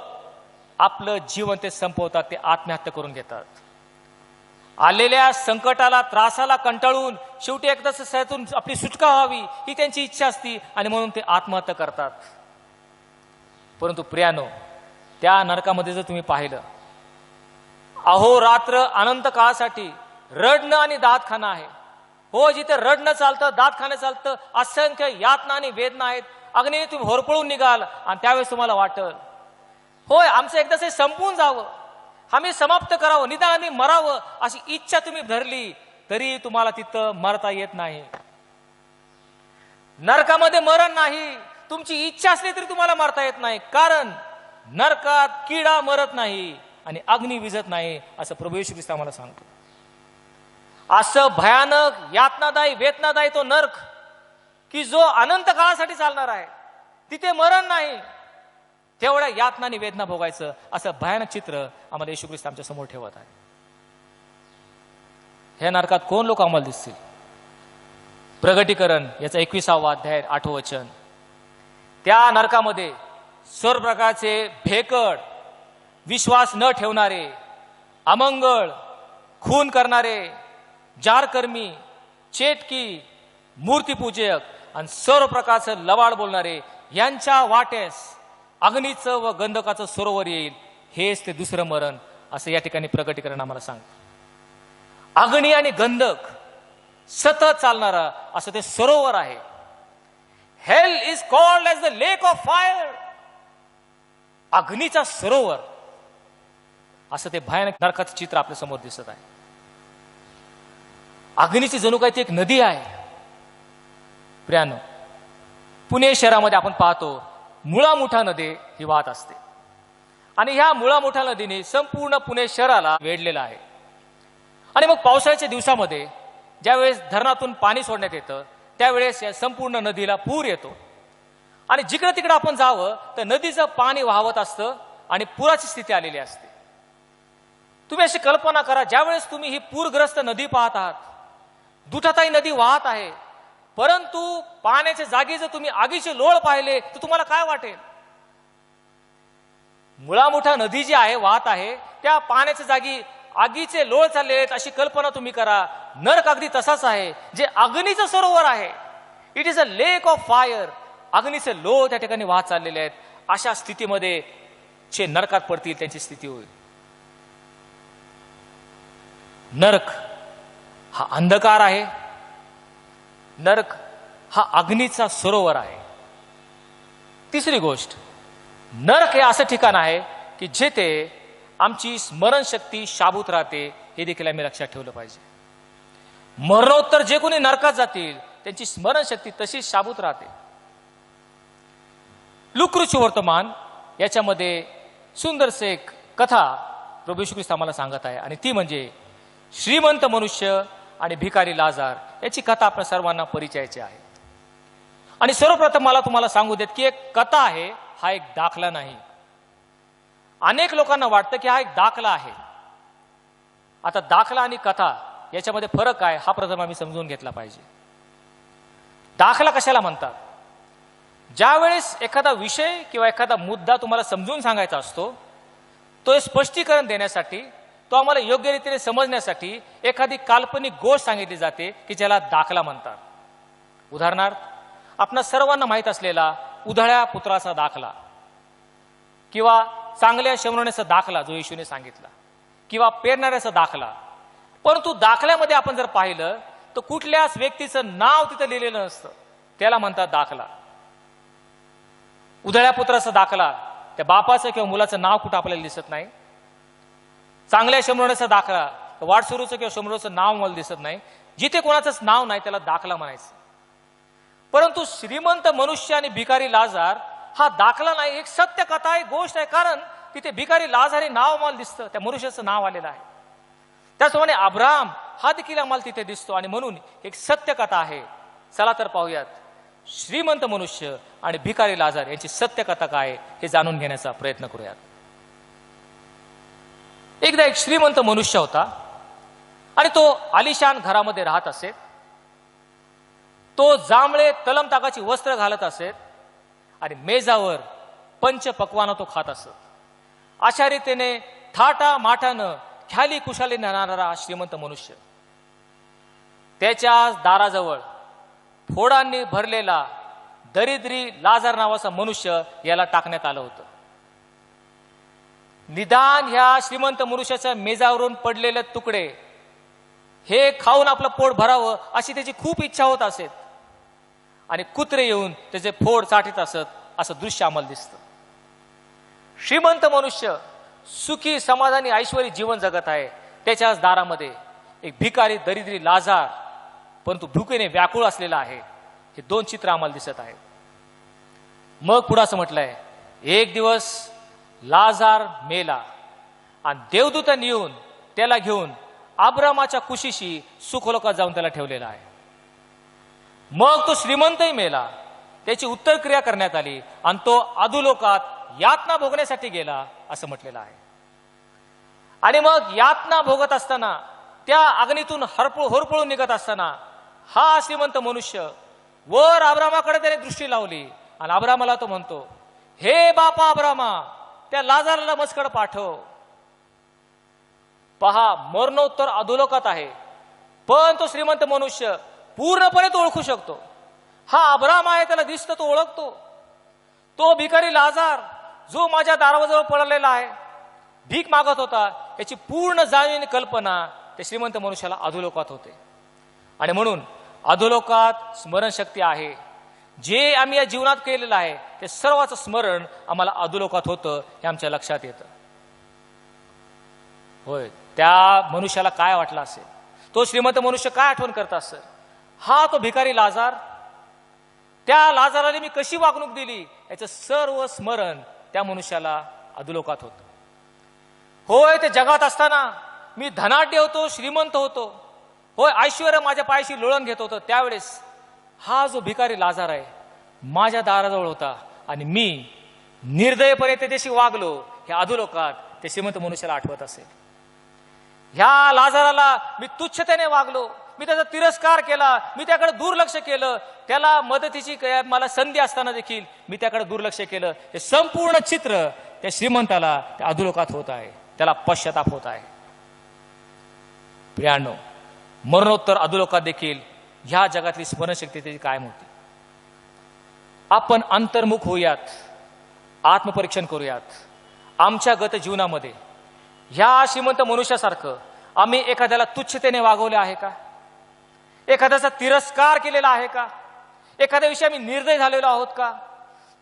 S1: आपलं जीवन ते संपवतात, ते आत्महत्या करून घेतात. आलेल्या संकटाला, त्रासाला कंटाळून शेवटी एकदाच त्यातून आपली सुटका व्हावी ही त्यांची इच्छा असती आणि म्हणून ते आत्महत्या करतात. परंतु प्रियानो, त्या नरकामध्ये जर तुम्ही पाहिलं, अहोरात्र अनंत काळासाठी रडणं आणि दातखाना आहे. हो, जिथे रडणं चालतं, दातखाने चालतं, असंख्य यातना आणि वेदना आहेत. अग्नीने तुम्ही होरपळून निघाल आणि त्यावेळेस तुम्हाला वाटल, होय आमचं एकदाच हे संपून जावं, आम्ही समाप्त करावं, निदान आम्ही मरावं, अशी इच्छा तुम्ही धरली तरी तुम्हाला तिथं मरता येत नाही. नरकामध्ये मरण नाही, तुमची इच्छा असली तरी तुम्हाला मरता येत नाही, कारण नरकात किडा मरत नाही आणि अग्नी विझत नाही, असं प्रभू येशू ख्रिस्त आम्हाला सांगतो. असं भयानक, यातनादायी, वेदनादायी तो नरक की जो अनंत काळासाठी चालणार आहे, तिथे मरण नाही, तेवढ्या यातना आणि वेदना भोगायचं, असं भयानक चित्र आम्हाला येशू ख्रिस्त आमच्या समोर ठेवत आहे. ह्या नरकात कोण लोक आम्हाला दिसतील? प्रगटीकरण याचा 21वा अध्याय 8वं वचन, त्या नरकामध्ये सर्व प्रकारचे भेकड, विश्वास न ठेवणारे, अमंगळ, खून करणारे, जारकर्मी, चेटकी, मूर्तीपूजक आणि सर्व प्रकारचं लवाड बोलणारे यांच्या वाटेस अग्नीचं व गंधकाचं सरोवर येईल, हेच ते दुसरं मरण, असं या ठिकाणी प्रगटीकरण आम्हाला सांगतं. अग्नी आणि गंधक सतत चालणारा असं ते सरोवर आहे. Hell is called as the lake of fire, अग्नीचा सरोवर. असं ते भयानक नरकाचं चित्र आपल्या समोर दिसत आहे. अग्नीची जणू काही ती एक नदी आहे. प्रियानो, पुणे शहरामध्ये आपण पाहतो मुळामुठा नदी ही वाहत असते आणि ह्या मुळामुठा नदीने संपूर्ण पुणे शहराला वेढलेलं आहे. आणि मग पावसाळ्याच्या दिवसामध्ये ज्यावेळेस धरणातून पाणी सोडण्यात येतं त्यावेळेस या संपूर्ण नदीला पूर येतो आणि जिकडे तिकडे आपण जावं तर नदीचं पाणी वाहत असतं आणि पुराची स्थिती आलेली असते. तुम्ही अशी कल्पना करा, ज्यावेळेस तुम्ही ही पूरग्रस्त नदी पाहत आहात, दुधाताई नदी वाहत आहे, परंतु पाण्याच्या जागी जर तुम्ही आगीचे लोळ पाहिले तर तुम्हाला काय वाटेल? मुळामुठा नदी जी आहे वाहत आहे त्या पाण्याच्या जागी आगीचे लोळ चालले आहेत अशी कल्पना तुम्ही करा. नरक अगदी तसाच आहे, जे अग्नीचं सरोवर आहे. It is a lake of fire. अग्नीचे लोळ त्या ठिकाणी वाहत चाललेले आहेत. अशा स्थितीमध्ये जे नरकात पडतील त्यांची स्थिती होईल. नरक हा अंधकार आहे. नरक हा अग्नीचा सरोवर आहे. तिसरी गोष्ट, नरक हे असं ठिकाण आहे की जेथे आमची स्मरणशक्ती शाबूत राहते. हे देखील आम्ही लक्षात ठेवलं पाहिजे. मरणोत्तर जे कोणी नरकात जातील त्यांची स्मरणशक्ती तशीच शाबूत राहते. लुकृच वर्तमान याच्यामध्ये सुंदरसे एक कथा प्रभू येशू ख्रिस्त आम्हाला सांगत आहे आणि ती म्हणजे श्रीमंत मनुष्य आणि भिकारी लाजार याची कथा आपल्या सर्वांना परिचयाची आहे. आणि सर्वप्रथम मला तुम्हाला सांगू देत की एक कथा आहे, हा एक दाखला नाही. अनेक लोकांना वाटतं की हा एक दाखला आहे. आता दाखला आणि कथा याच्यामध्ये फरक काय हा प्रथम आम्ही समजून घेतला पाहिजे. दाखला कशाला म्हणतात? ज्यावेळेस एखादा विषय किंवा एखादा मुद्दा तुम्हाला समजून सांगायचा असतो, तो स्पष्टीकरण देण्यासाठी, तो आम्हाला योग्य रीतीने समजण्यासाठी एखादी काल्पनिक गोष्ट सांगितली जाते की ज्याला दाखला म्हणतात. उदाहरणार्थ, आपणा सर्वांना माहीत असलेला उधळ्या पुत्राचा दाखला किंवा चांगल्या शमरण्याचा दाखला जो येशूने सांगितला किंवा पेरणाऱ्याचा दाखला. परंतु दाखल्यामध्ये आपण जर पाहिलं तर कुठल्याच व्यक्तीचं नाव तिथं लिहिलेलं नसतं, त्याला म्हणतात दाखला. उधळ्या पुत्राचा दाखला, त्या बापाचं किंवा मुलाचं नाव कुठं आपल्याला दिसत नाही. चांगल्या शमरण्याचा दाखला, वाटसरूचं किंवा शमरूचं नाव मला दिसत नाही. जिथे कोणाचंच नाव नाही त्याला दाखला म्हणायचं. परंतु श्रीमंत मनुष्य आणि भिकारी लाजार हा दाखला नाही, एक सत्य कथा आहे, गोष्ट आहे. कारण तिथे भिकारी लाजार हे नाव आम्हाला दिसतं, त्या मनुष्याचं नाव आलेलं आहे. त्याचप्रमाणे अब्राहम हा देखील आम्हाला तिथे दिसतो आणि म्हणून एक सत्य कथा आहे. चला तर पाहूयात श्रीमंत मनुष्य आणि भिकारी लाजार यांची सत्य कथा काय हे जाणून घेण्याचा प्रयत्न करूयात. एकदा एक श्रीमंत मनुष्य होता आणि तो आलिशान घरामध्ये राहत असे. तो जांभळे तलमताकाची वस्त्र घालत असेत आणि मेजावर पंचपक्वानं तो खात असत. अशा रीतीने थाटा माठानं ख्याली कुशाली नेणारा श्रीमंत मनुष्य, त्याच्या दाराजवळ फोडांनी भरलेला दरिद्री लाजार नावाचा मनुष्य याला टाकण्यात आलं होतं. निदान ह्या श्रीमंत मनुष्याच्या मेजावरून पडलेले तुकडे हे खाऊन आपलं पोट भरावं अशी त्याची खूप इच्छा होत असेल आणि कुत्रे येऊन त्याचे फोड चाटीत असत, असं दृश्य आम्हाला दिसतं. श्रीमंत मनुष्य सुखी समाधानी ऐश्वरी जीवन जगत आहे. त्याच्याच दारामध्ये एक भिकारी दरिद्री लाजार परंतु भुकेने व्याकुळ असलेला आहे. हे दोन चित्र आम्हाला दिसत आहेत. मग पुढं असं म्हटलंय, एक दिवस लाजार मेला आणि देवदूतांनी येऊन त्याला घेऊन अब्रामाच्या कुशीशी सुखलोकात जाऊन त्याला ठेवलेला आहे. मग तो श्रीमंतही मेला, त्याची उत्तर क्रिया करण्यात आली आणि तो अधोलोकात यातना भोगण्यासाठी गेला असं म्हटलेलं आहे. आणि मग यातना भोगत असताना त्या अग्नीतून होरपळून निघत असताना हा श्रीमंत मनुष्य वर अब्रामाकडे त्याने दृष्टी लावली आणि अब्रामाला तो म्हणतो, हे बापा अब्रामा, त्या लाजाराला मजकड पाठव. पहा, मरणोत्तर अधोलोकात आहे, पण तो श्रीमंत मनुष्य पूर्णपणे तो ओळखू शकतो. हा अब्राम आहे, त्याला दिसतं, तो ओळखतो. तो भिकारी लाजार जो माझ्या दाराजवळ पडलेला आहे, भीक मागत होता, याची पूर्ण जाणीव आणि कल्पना त्या श्रीमंत मनुष्याला अधोलोकात होते. आणि म्हणून अधोलोकात स्मरणशक्ती आहे. जे आम्ही या जीवनात केलेलं आहे ते सर्वाचं स्मरण आम्हाला अधोलोकात होतं हे आमच्या लक्षात येतं. होय, त्या मनुष्याला काय वाटलं असेल, तो श्रीमंत मनुष्य काय आठवण करत असेल, हा तो भिकारी लाजार, त्या लाजाराने मी कशी वागणूक दिली याचं सर्व स्मरण त्या मनुष्याला अधोलोकात होतं. होय, ते जगात असताना मी धनाढ्य होतो, श्रीमंत होतो, होय ऐश्वर्य माझ्या पायाशी लोळण घेत होतं, त्यावेळेस हा जो भिकारी लाजार आहे माझ्या दाराजवळ होता आणि मी निर्दयपणे त्याच्याशी वागलो, हे अधोलोकात ते श्रीमंत मनुष्याला आठवत असेल. ह्या लाजाराला मी तुच्छतेने वागलो, मी त्याचा तिरस्कार केला, मी त्याकडे दुर्लक्ष केलं, त्याला मदतीची मला संधी असताना देखील मी त्याकडे दुर्लक्ष केलं. हे संपूर्ण चित्र त्या श्रीमंताला त्या अधोलोकात होत आहे, त्याला पश्चाताप होत आहे. प्रियांनो, मरणोत्तर अधोलोकात देखील ह्या जगातली स्मरणशक्ती त्याची कायम होती. आपण अंतर्मुख होऊयात, आत्मपरीक्षण करूयात. आमच्या गत जीवनामध्ये ह्या श्रीमंत मनुष्यासारखं आम्ही एखाद्याला तुच्छतेने वागवले आहे का? एखाद्याचा तिरस्कार केलेला आहे का? एखाद्याविषयी आम्ही निर्दय झालेलो आहोत का?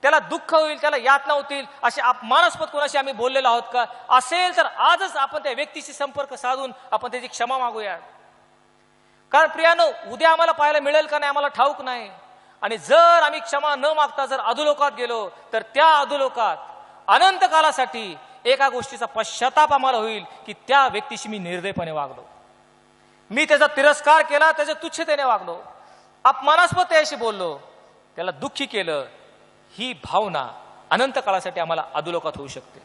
S1: त्याला दुःख होईल, त्याला यातना होतील असे अपमानास्पद कोणाशी आम्ही बोललेलो आहोत का? असेल तर आजच आपण त्या व्यक्तीशी संपर्क साधून आपण त्याची क्षमा मागूया. कारण प्रियानो, उद्या आम्हाला पाहायला मिळेल का नाही आम्हाला ठाऊक नाही. आणि जर आम्ही क्षमा न मागता जर अधोलोकात गेलो तर त्या अधोलोकात अनंत कालासाठी एका गोष्टीचा पश्चाताप आम्हाला होईल की त्या व्यक्तीशी मी निर्दयपणे वागलो, मी त्याचा तिरस्कार केला, त्याच्या तुच्छतेने वागलो, अपमानास्पद त्याशी बोललो, त्याला दुःखी केलं. ही भावना अनंत काळासाठी आम्हाला अधोलोकात होऊ शकते.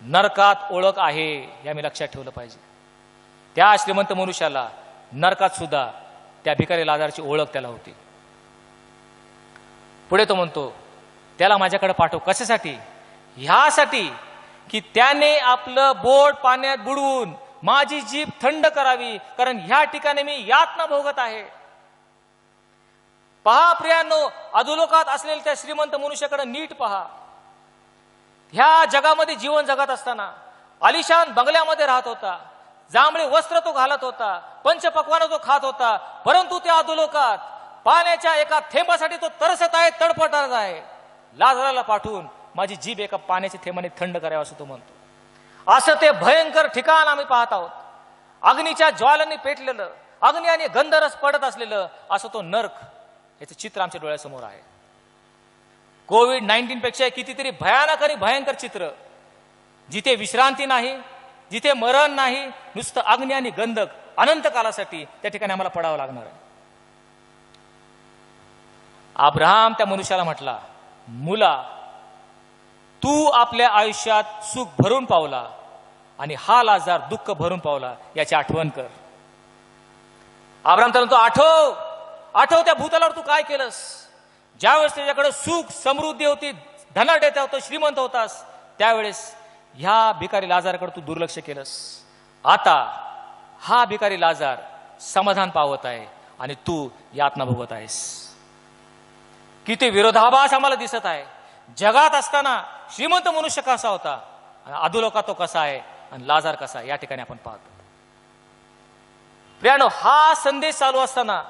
S1: नरकात ओळख आहे हे आम्ही लक्षात ठेवलं पाहिजे. त्या श्रीमंत मनुष्याला नरकात सुद्धा त्या भिकारी लाजारची ओळख त्याला होती. पुढे तो म्हणतो, त्याला माझ्याकडे पाठव. कशासाठी? ह्यासाठी की त्याने आपलं बोट पाण्यात बुडवून माझी जीभ थंड करावी, कारण ह्या ठिकाणी मी यातना भोगत आहे. पहा प्रियांनो, अधोलोकात असलेल्या त्या श्रीमंत मनुष्याकडे नीट पहा. ह्या जगामध्ये जीवन जगत असताना आलिशान बंगल्यामध्ये राहत होता, जांभळे वस्त्र तो घालत होता, पंचपक्वान तो खात होता, परंतु त्या अधोलोकात पाण्याच्या एका थेंबासाठी तो तरसत आहे, तडफडत आहे. लाजाराला पाठवून माझी जीभ एका पाण्याच्या थेंबाने थंड करावी असं तो म्हणतो. असं ते भयंकर ठिकाण आम्ही पाहत आहोत. अग्नीच्या ज्वालांनी पेटलेलं, अग्नी आणि गंधरस पडत असलेलं असं तो नरक, याचं चित्र आमच्या डोळ्यासमोर आहे. कोविड-19 पेक्षा कितीतरी भयानक आणि भयंकर चित्र, जिथे विश्रांती नाही, जिथे मरण नाही, नुसतं अग्नी आणि गंधक अनंत कालासाठी त्या ठिकाणी आम्हाला पडावं लागणार आहे. अब्राहम त्या मनुष्याला म्हटला, मुला, तू आपल्या आयुष्यात सुख भरून पावला आणि हा लाजार दुःख भरून पावला, याची आठवण कर. अब्राहम तर म्हणतो, आठव त्या भूतलावर तू काय केलंस. ज्यावेळेस त्याच्याकडे सुख समृद्धी होती, धनाढ्य होतं, श्रीमंत होतास, त्यावेळेस ह्या भिकारी लाजाराकडे तू दुर्लक्ष केलंस. आता हा भिकारी लाजार समाधान पावत आहे आणि तू यातना भोगत आहेस. किती विरोधाभास आम्हाला दिसत आहे. जगात असताना श्रीमंत मनुष्य कसा होता, अधोलोकात तो कसा आहे आणि लाजार कसा आहे, या ठिकाणी आपण पाहतो. प्रियानो, हा संदेश चालू असताना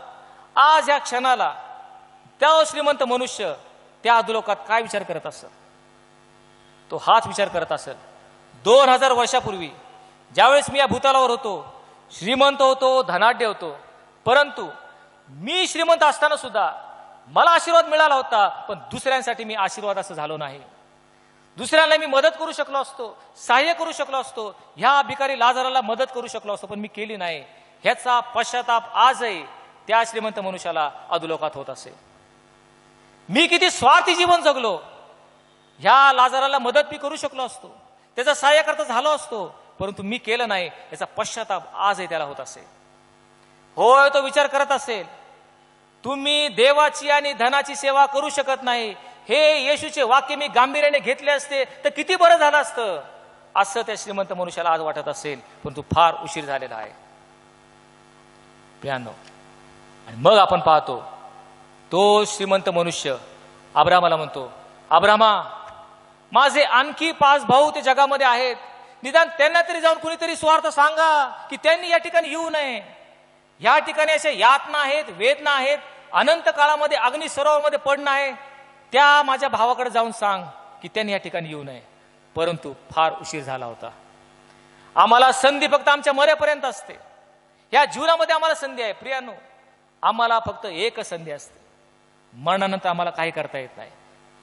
S1: आज या क्षणाला त्या श्रीमंत मनुष्य त्या अधोलोकात काय विचार करत असेल? तो हाच विचार करत असेल, 2000 वर्षापूर्वी ज्यावेळेस मी या भूतलावर होतो, श्रीमंत होतो, धनाढ्य होतो, परंतु मी श्रीमंत असताना सुद्धा मला आशीर्वाद मिळाला होता, पण दुसऱ्यांसाठी मी आशीर्वाद असं झालो नाही. दुसऱ्यांना मी मदत करू शकलो असतो, सहाय्य करू शकलो असतो, ह्या भिकारी लाजाराला मदत करू शकलो असतो, पण मी केली नाही. ह्याचा पश्चाताप आजही त्या श्रीमंत मनुष्याला अधोलोकात होत असेल. मी किती स्वार्थी जीवन जगलो, ह्या लाजाराला मदत मी करू शकलो असतो, त्याचा सहाय्य करता झालो असतो, परंतु मी केलं नाही, याचा पश्चाताप आजही त्याला होत असेल. होय, तो विचार करत असेल, तुम्ही देवाची आणि धनाची सेवा करू शकत नाही, हे येशूचे वाक्य मी गांभीर्याने घेतले असते तर किती बरं झालं असतं, असं त्या श्रीमंत मनुष्याला आज वाटत असेल, परंतु फार उशीर झालेला आहे. प्रियांनो, आणि मग आपण पाहतो तो श्रीमंत मनुष्य अब्राहमाला म्हणतो, अब्राहमा, माझे आणखी 5 भाऊ ते जगामध्ये आहेत, निदान त्यांना तरी जाऊन कुणीतरी स्वार्थ सांगा की त्यांनी या ठिकाणी येऊ नये. या ठिकाणी असे यातना आहेत, वेदना आहेत, अनंत काळामध्ये अग्नी सरोवरामध्ये पडणं आहे, त्या माझ्या भावाकडे जाऊन सांग की त्यांनी या ठिकाणी येऊ नये. परंतु फार उशीर झाला होता. आम्हाला संधी फक्त आमच्या मरेपर्यंत असते. या जीवनामध्ये आम्हाला संधी आहे प्रियानो, आम्हाला फक्त एकच संधी असते. मरणानंतर आम्हाला काही करता येत नाही.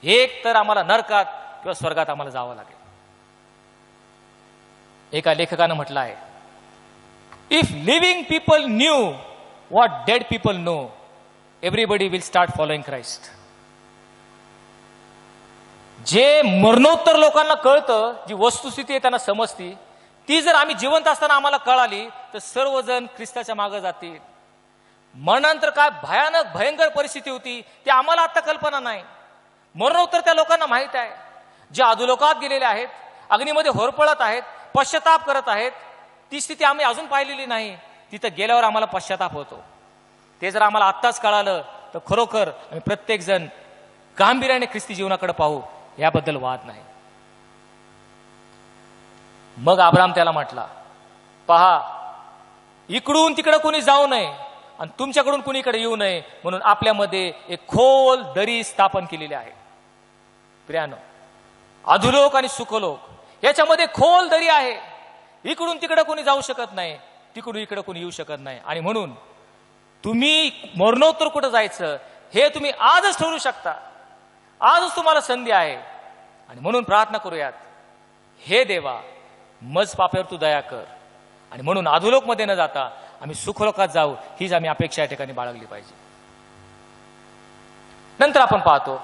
S1: एक तर आम्हाला नरकात किंवा स्वर्गात आम्हाला जावं लागेल. एका लेखकानं म्हटलं आहे, if living people new what dead people know, everybody will start following Christ. जे मरणोत्तर लोकांना कळतं, जी वस्तुस्थिती आहे त्यांना समजती, ती जर आम्ही जिवंत असताना आम्हाला कळाली तर सर्वजण ख्रिस्ताच्या मागे जातील. मरणानंतर काय भयानक भयंकर परिस्थिती होती ती आम्हाला आता कल्पना नाही. मरणोत्तर त्या लोकांना माहित आहे. जे अधोलोकात गेलेले आहेत, अग्नीमध्ये होरपळत आहेत, पश्चाताप करत आहेत, ती स्थिती आम्ही अजून पाहिलेली नाही. तिथं गेल्यावर आम्हाला पश्चाताप होतो. ते जर आम्हाला आत्ताच कळालं तर खरोखर आम्ही प्रत्येक जण गांभीर्याने ख्रिस्ती जीवनाकडे पाहू, याबद्दल वाद नाही. मग अब्राम त्याला म्हटला, पहा, इकडून तिकडे कोणी जाऊ नये आणि तुमच्याकडून कोणी इकडे येऊ नये म्हणून आपल्यामध्ये एक खोल दरी स्थापन केलेली आहे. प्रियानो, अधोलोक आणि सुखलोक याच्यामध्ये खोल दरी आहे. इकडून तिकडे कोणी जाऊ शकत नाही, तिकडून इकडे कोणी येऊ शकत नाही. आणि म्हणून तुम्ही मरणोत्तर कुठं जायचं हे तुम्ही आजच ठरवू शकता. आजच तुम्हाला संधी आहे. आणि म्हणून प्रार्थना करूयात, हे देवा, मज पाप्यावर तू दया कर. आणि म्हणून अधोलोकमध्ये न जाता आम्ही सुखलोकात जाऊ, हीच आम्ही अपेक्षा या ठिकाणी बाळगली पाहिजे. नंतर आपण पाहतो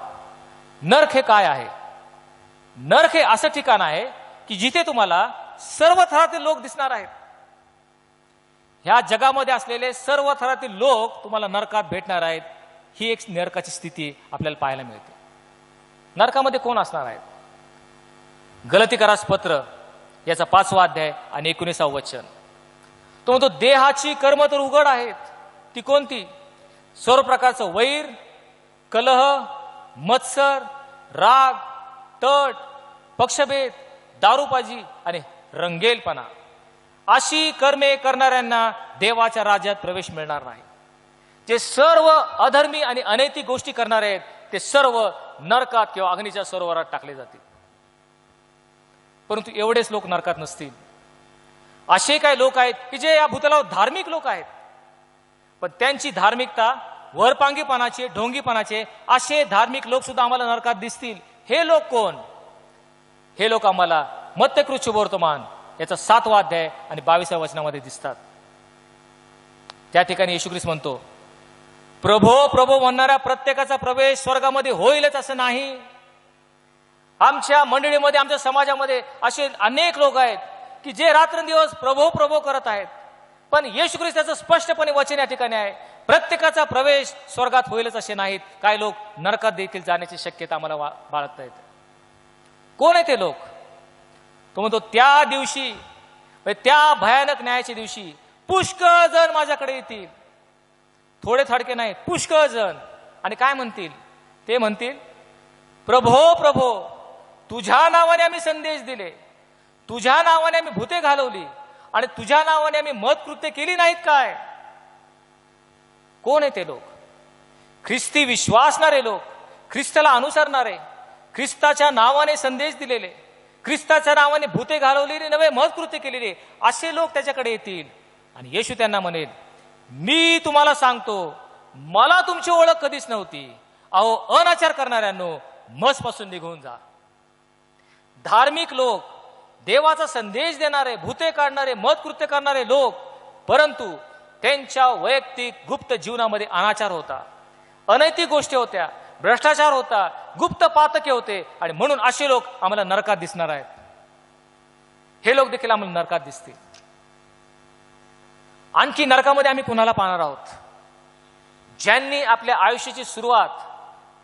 S1: नरक हे काय आहे. नरक हे असं ठिकाण आहे की जिथे तुम्हाला सर्व थरातील लोक दिसणार आहेत. ह्या जगामध्ये असलेले सर्व थरातील लोक तुम्हाला नरकात भेटणार आहेत. ही एक नरकाची स्थिती आपल्याला पाहायला मिळते. नरकामध्ये कोण असणार आहेत? गलतीकारास पत्र याचा 5वा अध्याय आणि 19वा वचन. तो म्हणतो, देहाची कर्म तर उघड आहेत. ती कोणती? सर्व प्रकारचं वैर, कलह, मत्सर, राग, तट, पक्षभेद, दारूबाजी आणि रंगेलपणा. अशी कर्मे करणाऱ्यांना देवाच्या राज्यात प्रवेश मिळणार नाही. जे सर्व अधर्मी आणि अनैतिक गोष्टी करणार आहेत ते सर्व नरकात किंवा अग्नीच्या सरोवरात टाकले जातील. परंतु एवढेच लोक नरकात नसतील. असे काही लोक आहेत की जे या भूतलावर धार्मिक लोक आहेत, पण त्यांची धार्मिकता वरपांगीपणाचे, ढोंगीपणाचे असे धार्मिक लोक सुद्धा आम्हाला नरकात दिसतील. हे लोक कोण? हे लोक आम्हाला मत्तकृत वर्तमान याचा 7वा अध्याय आणि 22व्या वचनामध्ये दिसतात. त्या ठिकाणी येशू ख्रिस्त म्हणतो, प्रभो प्रभो म्हणणाऱ्या प्रत्येकाचा प्रवेश स्वर्गामध्ये होईलच असं नाही. आमच्या मंडळीमध्ये, आमच्या समाजामध्ये असे अनेक लोक आहेत की जे रात्रंदिवस प्रभो प्रभो करत आहेत, पण येशू ख्रिस्ताचं स्पष्टपणे वचन या ठिकाणी आहे, प्रत्येकाचा प्रवेश स्वर्गात होईलच असे नाहीत. काही लोक नरकात देखील जाण्याची शक्यता आम्हाला बाळगता येते. कोण आहे ते लोक? तो म्हणतो, त्या दिवशी, त्या भयानक न्यायाच्या दिवशी पुष्कळ जण माझ्याकडे येतील. थोडे थडके नाहीत, पुष्कळ जण. आणि काय म्हणतील? ते म्हणतील, प्रभो प्रभो, तुझ्या नावाने आम्ही संदेश दिले, तुझ्या नावाने आम्ही भूते घालवली आणि तुझ्या नावाने आम्ही मतकृत्य केली नाहीत काय? कोण आहे ते लोक? ख्रिस्ती विश्वासणारे लोक, ख्रिस्ताला अनुसरणारे, ख्रिस्ताच्या नावाने संदेश दिलेले, ख्रिस्ताच्या नावाने भूते घालवलेली, नवे मतकृत्य केलेले असे लोक त्याच्याकडे येतील. आणि येशू त्यांना म्हणेल, मी तुम्हाला सांगतो, मला तुमची ओळख कधीच नव्हती. अहो अनाचार करणाऱ्यांनो, मजपासून निघून जा. धार्मिक लोक, देवाचा संदेश देणारे, भूते काढणारे, मतकृत्य करणारे लोक, परंतु त्यांच्या वैयक्तिक गुप्त जीवनामध्ये अनाचार होता, अनैतिक गोष्टी होत्या, भ्रष्टाचार होता, गुप्त पातके होते. आणि म्हणून असे लोक आम्हाला नरकात दिसणार आहेत. हे लोक देखील आम्हाला नरकात दिसतील. आणखी नरकामध्ये आम्ही कुणाला पाहणार आहोत? ज्यांनी आपल्या आयुष्याची सुरुवात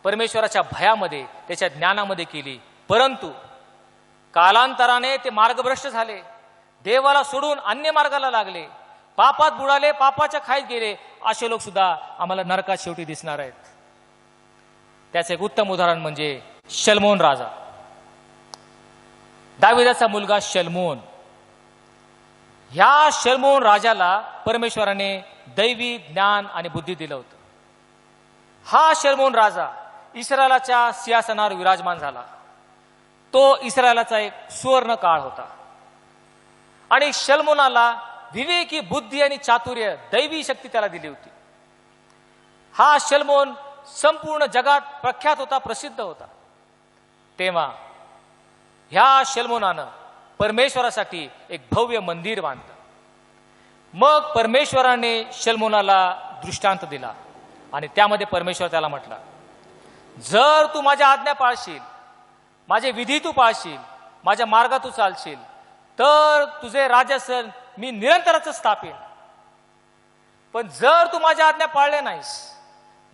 S1: परमेश्वराच्या भयामध्ये, त्याच्या ज्ञानामध्ये केली, परंतु कालांतराने ते मार्गभ्रष्ट झाले, देवाला सोडून अन्य मार्गाला लागले, पापात बुडाले, पापाच्या खाईत गेले. असे लोक सुद्धा आम्हाला नरकात शेवटी दिसणार आहेत. त्याचे एक उत्तम उदाहरण म्हणजे शलमोन राजा, दाविदाचा मुलगा शलमोन. ह्या शलमोन राजाला परमेश्वराने दैवी ज्ञान आणि बुद्धी दिलं होतं. हा शलमोन राजा इस्रायलाच्या सिंहासनावर विराजमान झाला. तो इस्रायलाचा एक सुवर्ण काळ होता. आणि शल्मोनाला विवेकी बुद्धी आणि चातुर्य, दैवी शक्ती त्याला दिली होती. हा शल्मोन संपूर्ण जगात प्रख्यात होता, प्रसिद्ध होता. तेव्हा ह्या शल्मोनानं परमेश्वरासाठी एक भव्य मंदिर बांधलं. मग परमेश्वराने शल्मोनाला दृष्टांत दिला आणि त्यामध्ये परमेश्वर त्याला म्हटला, जर तू माझ्या आज्ञा पाळशील, माझे विधी तू पाळशील, माझ्या मार्गात तू चालशील, तर तुझे राज्यासन मी निरंतरच स्थापेन. पण जर तू माझ्या आज्ञा पाळले नाहीस,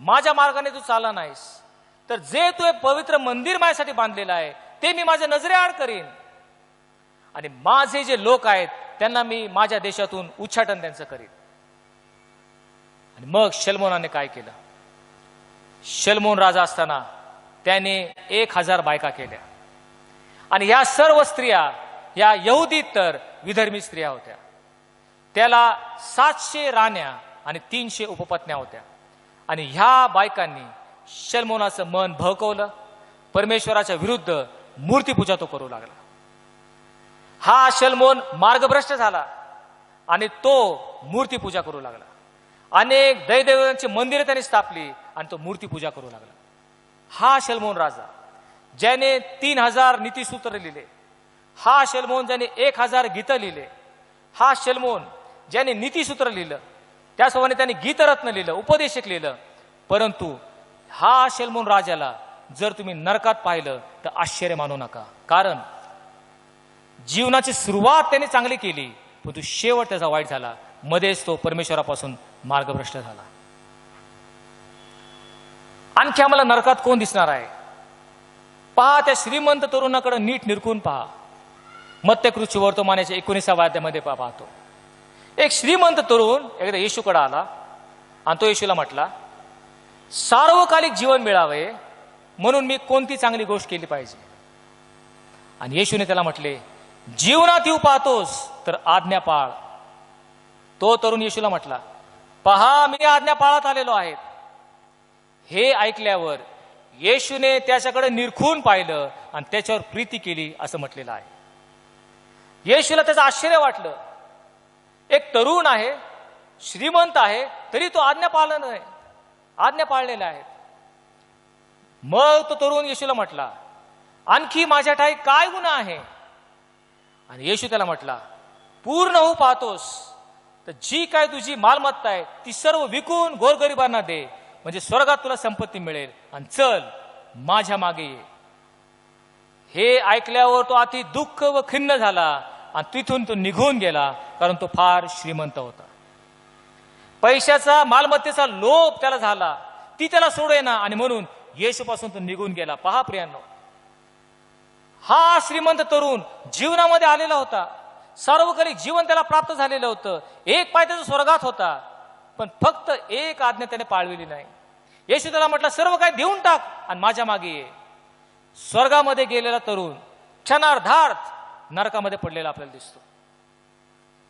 S1: माझ्या मार्गाने तू चालला नाहीस, तर जे तू हे पवित्र मंदिर माझ्यासाठी बांधलेलं आहे ते मी माझ्या नजरेआड करीन आणि माझे जे लोक आहेत त्यांना मी माझ्या देशातून उच्चाटन त्यांचं करीन. आणि मग शल्मोनाने काय केलं? शल्मोन राजा असताना त्याने 1000 बायका केल्या आणि ह्या सर्व स्त्रिया या यहुदी तर विधर्मी स्त्रिया होत्या. त्याला 700 राण्या आणि 300 उपपत्न्या होत्या. आणि ह्या बायकांनी शल्मोनाचं मन भडकवलं. परमेश्वराच्या विरुद्ध मूर्तीपूजा तो करू लागला. हा शल्मोन मार्गभ्रष्ट झाला आणि तो मूर्तीपूजा करू लागला. अनेक दैवदेवांची मंदिरे त्याने स्थापली आणि तो मूर्तीपूजा करू लागला. हा शल्मोन राजा ज्याने 3000 नीतिसूत्र लिहिले, हा शल्मोन ज्याने 1000 गीतं लिहिले, हा शल्मोन ज्याने नीतिसूत्र लिहिलं, त्यासोबत त्याने गीतरत्न लिहिलं, उपदेशक लिहिलं, परंतु हा शल्मोन राजाला जर तुम्ही नरकात पाहिलं तर आश्चर्य मानू नका. कारण जीवनाची सुरुवात त्याने चांगली केली, परंतु शेवट त्याचा वाईट झाला. मध्येच तो परमेश्वरापासून मार्गभ्रष्ट झाला. आणखी आम्हाला नरकात कोण दिसणार आहे? पहा, त्या श्रीमंत तरुणाकडे नीट निरखून पहा. मत्तकृती वर्तमानाच्या 19व्या अध्यायामध्ये पाहतो. एक श्रीमंत तरुण एकदा येशूकडे आला आणि तो येशूला म्हटला, सार्वकालिक जीवन मिळावे म्हणून मी कोणती चांगली गोष्ट केली पाहिजे? आणि येशूने त्याला म्हटले, जीवनात येऊ पाहतोस तर आज्ञा पाळ. तो तरुण येशूला म्हटला, पहा, मी आज्ञा पाळत आलेलो आहे. हे ऐकल्यावर येशूने त्याच्याकडे निरखून पाहिलं आणि त्याच्यावर प्रीती केली असं म्हटलेलं आहे. येशूला त्याचं आश्चर्य वाटलं. एक तरुण आहे, श्रीमंत आहे, तरी तो आज्ञा पाळला नाही, आज्ञा पाळलेल्या आहेत. मग तो तरुण येशूला म्हटला, आणखी माझ्या ठाई काय गुन्हा आहे? आणि येशू त्याला म्हटला, पूर्ण होऊ पाहतोस तर जी काय तुझी मालमत्ता आहे ती सर्व विकून गोरगरिबांना दे, म्हणजे स्वर्गात तुला संपत्ती मिळेल, आणि चल माझ्या मागे ये. हे ऐकल्यावर तो अति दुःख व खिन्न झाला आणि तिथून तो निघून गेला, कारण तो फार श्रीमंत होता. पैशाचा, मालमत्तेचा लोभ त्याला झाला, ती त्याला सोडेना आणि म्हणून येशूपासून तो निघून गेला. पहा प्रियांनो, हा श्रीमंत तरुण जीवनामध्ये आलेला होता, सार्वकालिक जीवन त्याला प्राप्त झालेलं होतं, एक पाय त्याचा स्वर्गात होता, पण फक्त एक आज्ञा त्याने पाळलेली नाही. येशू त्याला म्हटलं, सर्व काय देऊन टाक आणि माझ्या मागे ये. स्वर्गामध्ये गेलेला तरुण क्षणार्धात नरकामध्ये पडलेला आपल्याला दिसतो.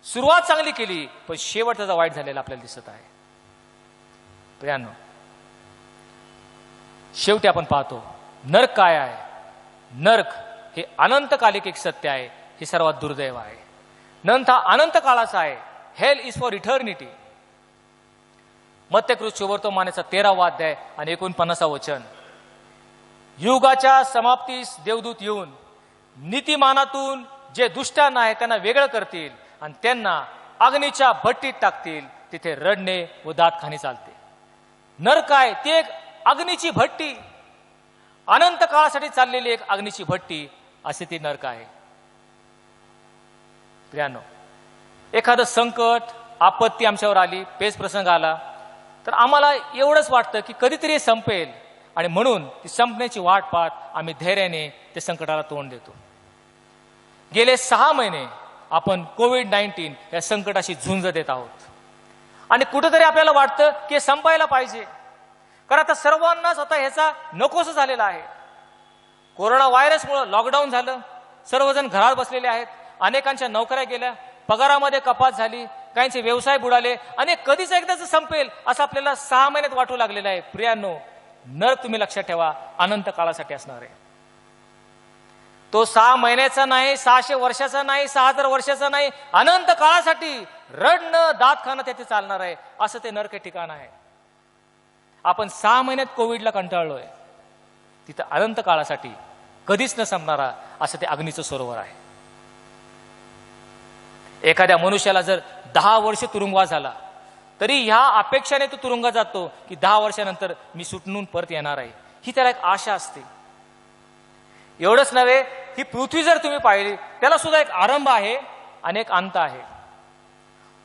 S1: सुरुवात चांगली केली पण शेवट त्याचा वाईट झालेला आपल्याला दिसत आहे. प्रियांनो, शेवटी आपण पाहतो नरक काय आहे. नरक हे अनंतकालिक एक सत्य आहे, हे सर्वात दुर्दैव आहे. नंतर अनंत काळाचा आहे. Hell is for eternity. मत्तकृती वर्तमानाचा 13वा अध्याय आणि 49वा वचन. युगाच्या समाप्तीस देवदूत येऊन नीतिमानातून जे दुष्टांना आहे त्यांना वेगळं करतील आणि त्यांना अग्नीच्या भट्टीत टाकतील, तिथे रडणे व दातखानी चालते. नरक आहे ती एक अग्नीची भट्टी, अनंत काळासाठी चाललेली एक अग्नीची भट्टी, असे ती नरक आहे. प्रियांनो, एखादं संकट, आपत्ती आमच्यावर आली, पेच प्रसंग आला तर आम्हाला एवढंच वाटतं की कधीतरी हे संपेल, आणि म्हणून ती संपण्याची वाट पाहत आम्ही धैर्याने त्या संकटाला तोंड देतो. गेले 6 महिने आपण कोविड-19 या संकटाशी झुंज देत आहोत आणि कुठेतरी आपल्याला वाटतं की हे संपायला पाहिजे, कारण आता सर्वांनाच आता ह्याचा नकोस झालेला आहे. कोरोना व्हायरसमुळे लॉकडाऊन झालं, सर्वजण घरात बसलेले आहेत, अनेकांच्या नोकऱ्या गेल्या, पगारामध्ये कपात झाली, काहींचे व्यवसाय बुडाले आणि कधीच एकदाच संपेल असं आपल्याला 6 महिन्यात वाटू लागलेलं आहे. प्रियांनो, नरक तुम्ही लक्षात ठेवा, अनंत काळासाठी असणार आहे. तो 6 महिन्याचा नाही, 600 वर्षाचा नाही, 6000 वर्षाचा नाही, अनंत काळासाठी रडणं दात खाणं त्याचे चालणार आहे, असं ते नरक ठिकाण आहे. आपण 6 महिन्यात कोविडला कंटाळलोय, तिथं अनंत काळासाठी कधीच न संपणारा असं ते अग्नीचं सरोवर आहे. एखाद्या मनुष्याला जर 10 वर्ष तुरुंगवास झाला तरी ह्या अपेक्षाने तो तुरुंगात जातो की 10 वर्षानंतर मी सुटून परत येणार आहे, ही त्याला एक आशा असते. एवढंच नव्हे, ही पृथ्वी जर तुम्ही पाहिली त्याला सुद्धा एक आरंभ आहे आणि एक अंत आहे.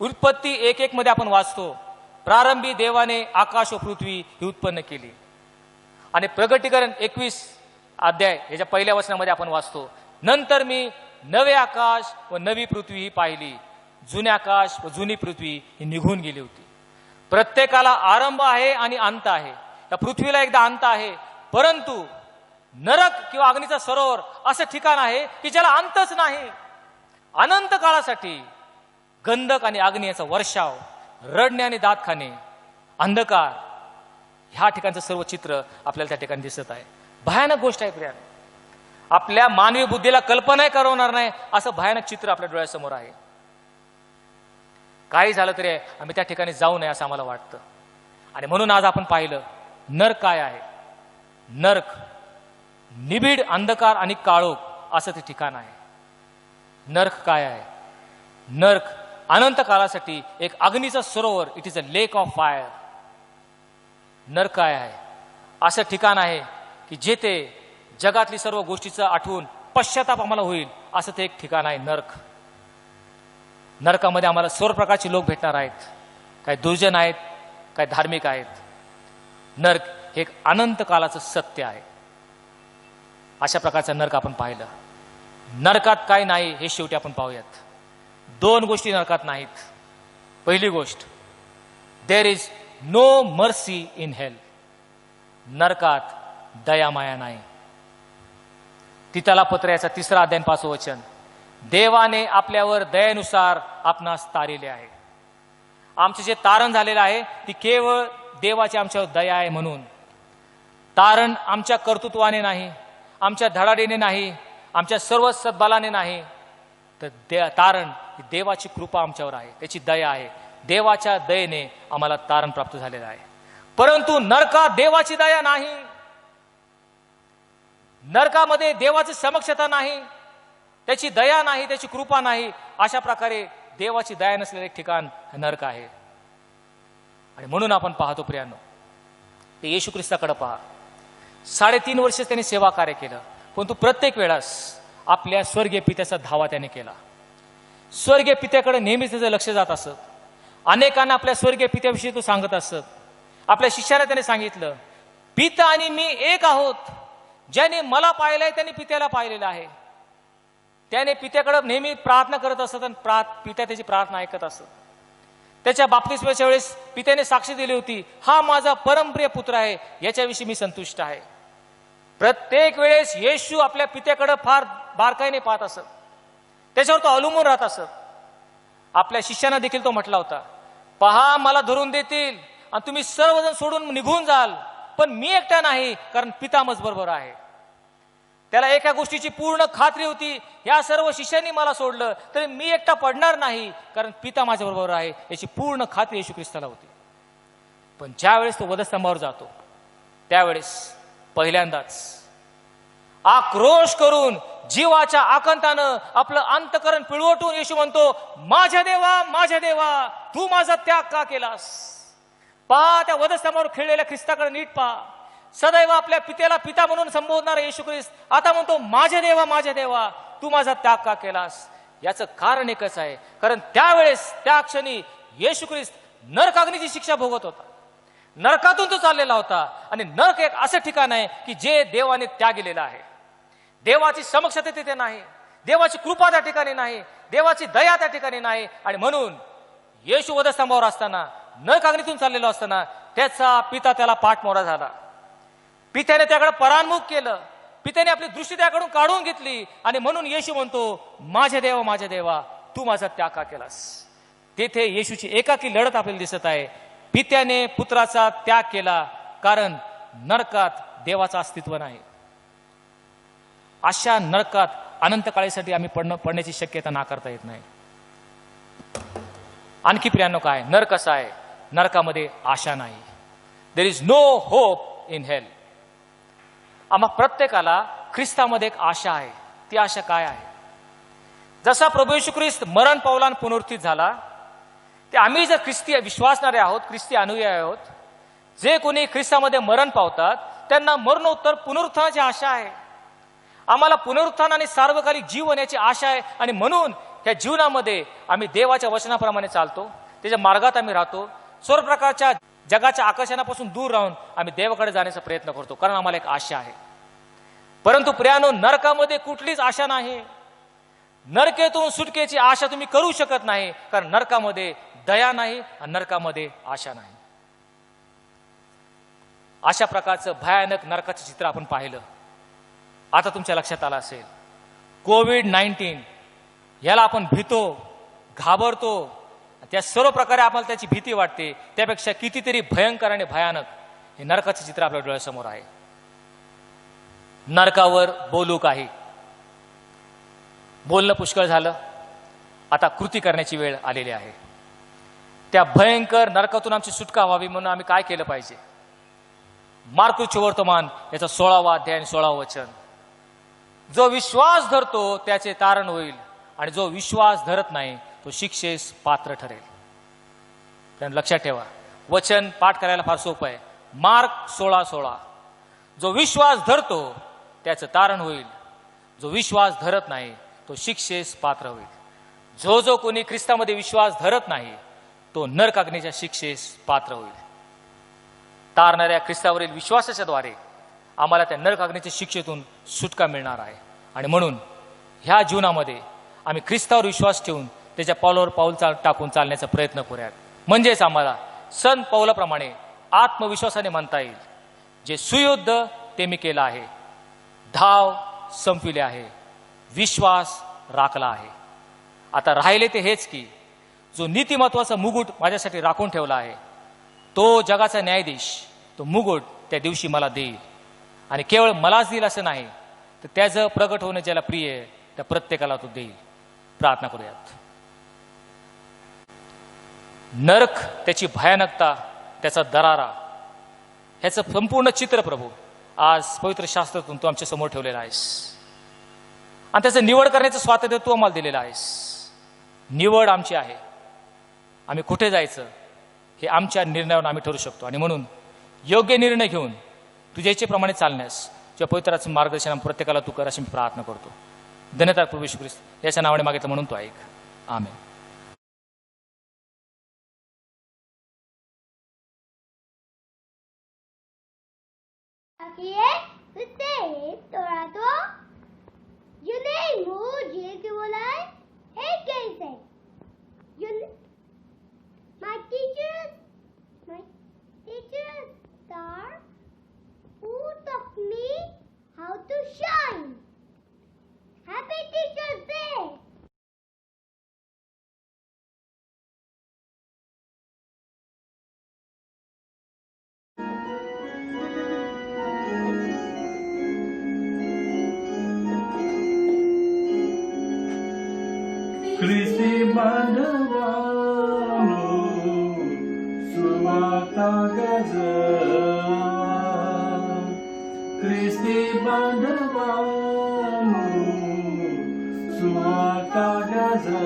S1: उत्पत्ती 1:1 मध्ये आपण वाचतो, प्रारंभी देवाने आकाश व पृथ्वी ही उत्पन्न केली. आणि प्रगटीकरण 21 अध्याय याच्या पहिल्या वचनामध्ये आपण वाचतो, नंतर मी नवे आकाश व नवी पृथ्वी ही पाहिली, जुने आकाश व जुनी पृथ्वी ही निघून गेली होती. प्रत्येकाला आरंभ आहे आणि अंत आहे. या पृथ्वीला एकदा अंत आहे, परंतु नरक किंवा अग्नीचा सरोवर असं ठिकाण आहे की ज्याला अंतच नाही. अनंत काळासाठी गंधक आणि अग्नी याचा वर्षाव, रडणे आणि दात खाणे, अंधकार, ह्या ठिकाणचं सर्व चित्र आपल्याला त्या ठिकाणी दिसत आहे. भयानक गोष्ट आहे प्रिया, आपल्या मानवी बुद्धीला कल्पनाही करवणार नाही असं भयानक चित्र आपल्या डोळ्यासमोर आहे. काही झालं तरी आम्ही त्या ठिकाणी जाऊ नये असं आम्हाला वाटतं. आणि म्हणून आज आपण पाहिलं नरक काय आहे. नरक निबिड अंधकार आणि काळोख असं ते ठिकाण आहे. नरक काय आहे? नरक अनंत काळासाठी एक अग्नीचा सरोवर, it is a lake of fire. नरक काय आहे? असं ठिकाण आहे की जेथे जगातली सर्व गोष्टीचं आठवून पश्चाताप आम्हाला होईल, असं ते एक ठिकाण आहे नरक. नरकामध्ये आम्हाला सर्व प्रकारचे लोक भेटणार आहेत, काही दुर्जन आहेत, काही धार्मिक आहेत. नरक हे एक अनंत काळाचं सत्य आहे. अशा प्रकारचा नरक आपण पाहिलं. नरकात काय नाही हे शेवटी आपण पाहूयात. 2 गोष्टी नरकात नाहीत. पहिली गोष्ट, there is no mercy in hell. नरकात दयामाया नाही. तिताला पत्र याचा 3 अध्याय 5 वचन, देवाने आपल्यावर दयेनुसार आपणास तारिले आहे. आमचे जे तारण झालेलं आहे ती केवळ देवाची आमच्यावर दया आहे. म्हणून तारण आमच्या कर्तृत्वाने नाही, आमच्या धडाडीने नाही, आमच्या सर्व सद्बलाने नाही, तर तारण ही देवाची कृपा आमच्यावर आहे, त्याची दया आहे. देवाच्या दयेने आम्हाला तारण प्राप्त झालेलं आहे. परंतु नरकात देवाची दया नाही. नरकामध्ये देवाची समक्षता नाही, त्याची दया नाही, त्याची कृपा नाही. अशा प्रकारे देवाची दया नसलेले ठिकाण नरक आहे. आणि म्हणून आपण पाहतो प्रियांनो, ते येशू ख्रिस्ताकडे पहा. 3.5 वर्ष त्याने सेवा कार्य केलं, परंतु प्रत्येक वेळास आपल्या स्वर्गीय पित्याचा धावा त्याने केला. स्वर्गीय पित्याकडे नेहमीच त्याचं लक्ष जात असत. अनेकांना आपल्या स्वर्गीय पित्याविषयी तो सांगत असत. आपल्या शिष्याला त्याने सांगितलं, पिता आणि मी एक आहोत. ज्याने मला पाहिलंय त्याने पित्याला पाहिलेलं आहे. त्याने पित्याकडे नेहमी प्रार्थना करत असत आणि पित्या त्याची प्रार्थना ऐकत असत. त्याच्या बाप्तिस्माच्या वेळेस पित्याने साक्षी दिली होती, हा माझा परमप्रिय पुत्र आहे, याच्याविषयी मी संतुष्ट आहे. प्रत्येक वेळेस येशू आपल्या पित्याकडे फार बारकाईने पाहत असत, त्याच्यावर तो अवलंबून राहत असत. आपल्या शिष्यांना देखील तो म्हटला होता, पहा मला धरून देतील आणि तुम्ही सर्वजण सोडून निघून जाल, पण मी एकटा नाही, कारण पिता माझ्याबरोबर आहे. त्याला एका गोष्टीची पूर्ण खात्री होती, या सर्व शिष्यांनी मला सोडलं तरी मी एकटा पडणार नाही, कारण पिता माझ्याबरोबर आहे, याची पूर्ण खात्री येशू ख्रिस्ताला होती. पण ज्यावेळेस तो वधस्तंभावर जातो त्यावेळेस पहिल्यांदाच आक्रोश करून जीवाच्या आकंतानं आपलं अंतकरण पिळवटून येशू म्हणतो, माझ्या देवा तू माझा त्याग का केलास. पहा, त्या वधस्तंभावर खेळलेल्या ख्रिस्ताकडे नीट पहा. सदैव आपल्या पित्याला पिता म्हणून संबोधणारा येशू ख्रिस्त आता म्हणतो, माझ्या देवा तू माझा त्याग का केलास. याचं कारण एकच आहे, कारण त्यावेळेस त्या क्षणी येशू ख्रिस्त नरकाग्नीची शिक्षा भोगत होता. नरकातून तो चाललेला होता. आणि नरक एक असं ठिकाण आहे की जे देवाने त्यागलेलं आहे. देवाची समक्षता तिथे नाही, देवाची कृपा त्या ठिकाणी नाही, देवाची दया त्या ठिकाणी नाही. आणि म्हणून येशू वधस्तंभावर असताना, नरकाग्नीतून चाललेला असताना त्याचा पिता त्याला पाठमोरा झाला. पित्याने त्याकडे परान्मुख केलं, पित्याने आपली दृष्टी त्याकडून काढून घेतली. आणि म्हणून येशू म्हणतो, माझ्या देवा तू माझा त्याग का केलास. तेथे येशूची एकाकी लढत आपल्याला दिसत आहे. पित्याने पुत्राचा त्याग केला, कारण नरकात देवाचं अस्तित्व नाही. अशा नरकात अनंत काळासाठी आम्ही पडण्याची शक्यता नाकारता येत नाही. आणखी प्रियांनो काय नरक कसा आहे? नरकामध्ये आशा नाही. There is no hope in hell. आम्हा प्रत्येकाला ख्रिस्तामध्ये एक आशा आहे. ती आशा काय आहे? जसा प्रभू येशू ख्रिस्त मरण पावला आणि पुनरुत्थित झाला, ते आम्ही जर ख्रिस्ती विश्वासणारे आहोत, ख्रिस्ती अनुयायी आहोत, जे कोणी ख्रिस्तामध्ये मरण पावतात त्यांना मरणोत्तर पुनरुत्थानाची आशा आहे. आम्हाला पुनरुत्थान आणि सार्वकालिक जीवन याची आशा आहे. आणि म्हणून या जीवनामध्ये आम्ही देवाच्या वचनाप्रमाणे चालतो, त्याच्या मार्गात आम्ही राहतो. सर्व प्रकारच्या जगाच्या आकर्षणापासून दूर राहून आम्ही देवाकडे जाण्याचा प्रयत्न करतो, कारण आम्हाला एक आशा आहे. परंतु प्रियानो, नरकामध्ये कुठलीच आशा नाही. नरकेतून सुटकेची आशा तुम्ही करू शकत नाही, कारण नरकामध्ये दया नाही आणि नरकामध्ये आशा नाही. अशा प्रकारचं भयानक नरकाचं चित्र आपण पाहिलं. आता तुमच्या लक्षात आलं असेल, कोविड-19 याला आपण भीतो, घाबरतो. त्या सर्व प्रकारे आपल्याला त्याची भीती वाटते. त्यापेक्षा कितीतरी भयंकर आणि भयानक हे नरकाचं चित्र आपल्या डोळ्यासमोर आहे. नरकावर बोलू काही, बोलणं पुष्कळ झालं. आता कृती करण्याची वेळ आलेली आहे. त्या भयंकर नरकातून आमची सुटका व्हावी म्हणून आम्ही काय केलं पाहिजे? मार्कुचे वर्तमान याचा 16वा अध्याय आणि 16व वचन, जो विश्वास धरतो त्याचे तारण होईल आणि जो विश्वास धरत नाही तो शिक्षेस पात्र ठरेल. कारण लक्षात ठेवा, वचन पाठ करायला फार सोपं आहे. मार्क 16:16, जो विश्वास धरतो त्याचं तारण होईल, जो विश्वास धरत नाही तो शिक्षेस पात्र होईल. जो जो कोणी ख्रिस्तामध्ये विश्वास धरत नाही तो नरक अग्नीच्या शिक्षेस पात्र होईल. तारणाऱ्या ख्रिस्तावरील विश्वासाच्या द्वारे आम्हाला त्या नरक अग्नीच्या शिक्षेतून सुटका मिळणार आहे. आणि म्हणून ह्या जीवनामध्ये आम्ही ख्रिस्तावर विश्वास ठेवून त्याच्या पावलावर पाऊल टाकून चालण्याचा प्रयत्न करूयात. म्हणजेच आम्हाला संत पौलाप्रमाणे आत्मविश्वासाने म्हणता येईल, जे सुयुद्ध ते मी केलं आहे, धाव संपविले आहे, विश्वास राखला आहे. आता राहिले ते हेच की जो नीतिमत्वाचा मुकुट माझ्यासाठी राखून ठेवला आहे, तो जगाचा न्यायाधीश तो मुकुट त्या दिवशी मला देईल. आणि केवळ मलाच देईल असं नाही, तर त्याचं प्रगट होणं ज्याला प्रिय आहे त्या प्रत्येकाला तो देईल. प्रार्थना करूयात. नरक, त्याची भयानकता, त्याचा दरारा, ह्याचं संपूर्ण चित्र प्रभू आज पवित्र शास्त्रातून तू आमच्या समोर ठेवलेला आहेस. आणि त्याचं निवड करण्याचं स्वातंत्र्य तू आम्हाला दिलेलं आहेस. निवड आमची आहे. आम्ही कुठे जायचं हे आमच्या निर्णयावर आम्ही ठरू शकतो. आणि म्हणून योग्य निर्णय घेऊन तुझ्या इच्छेप्रमाणे चालण्यास तुझ्या पवित्राचं मार्गदर्शन प्रत्येकाला तू कर अशी मी प्रार्थना करतो. धन्यवाद प्रभू येशू ख्रिस्त, याच्या नावाने मागितलं म्हणून तो ऐक. आमेन.
S7: Aqui é você, Torador. You name who you will Hey, Casey. My teachers are who taught me how to shine. Happy Teacher's Day.
S8: Christi Bandhavano Sumata Gaza Christi Bandhavano Sumata Gaza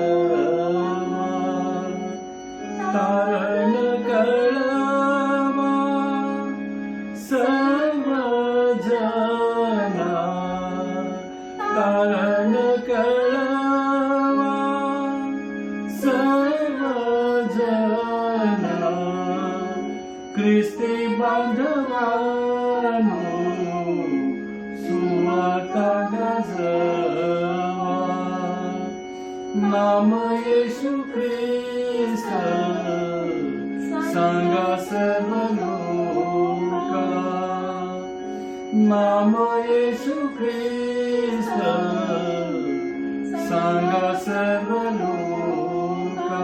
S8: Taran Kalama Sarvajana Taran Kalama Christi Bandhavano Sumata Gazava Nama Yeshu Krista Sanga Sarvaloka Nama Yeshu Krista Sanga Sarvaloka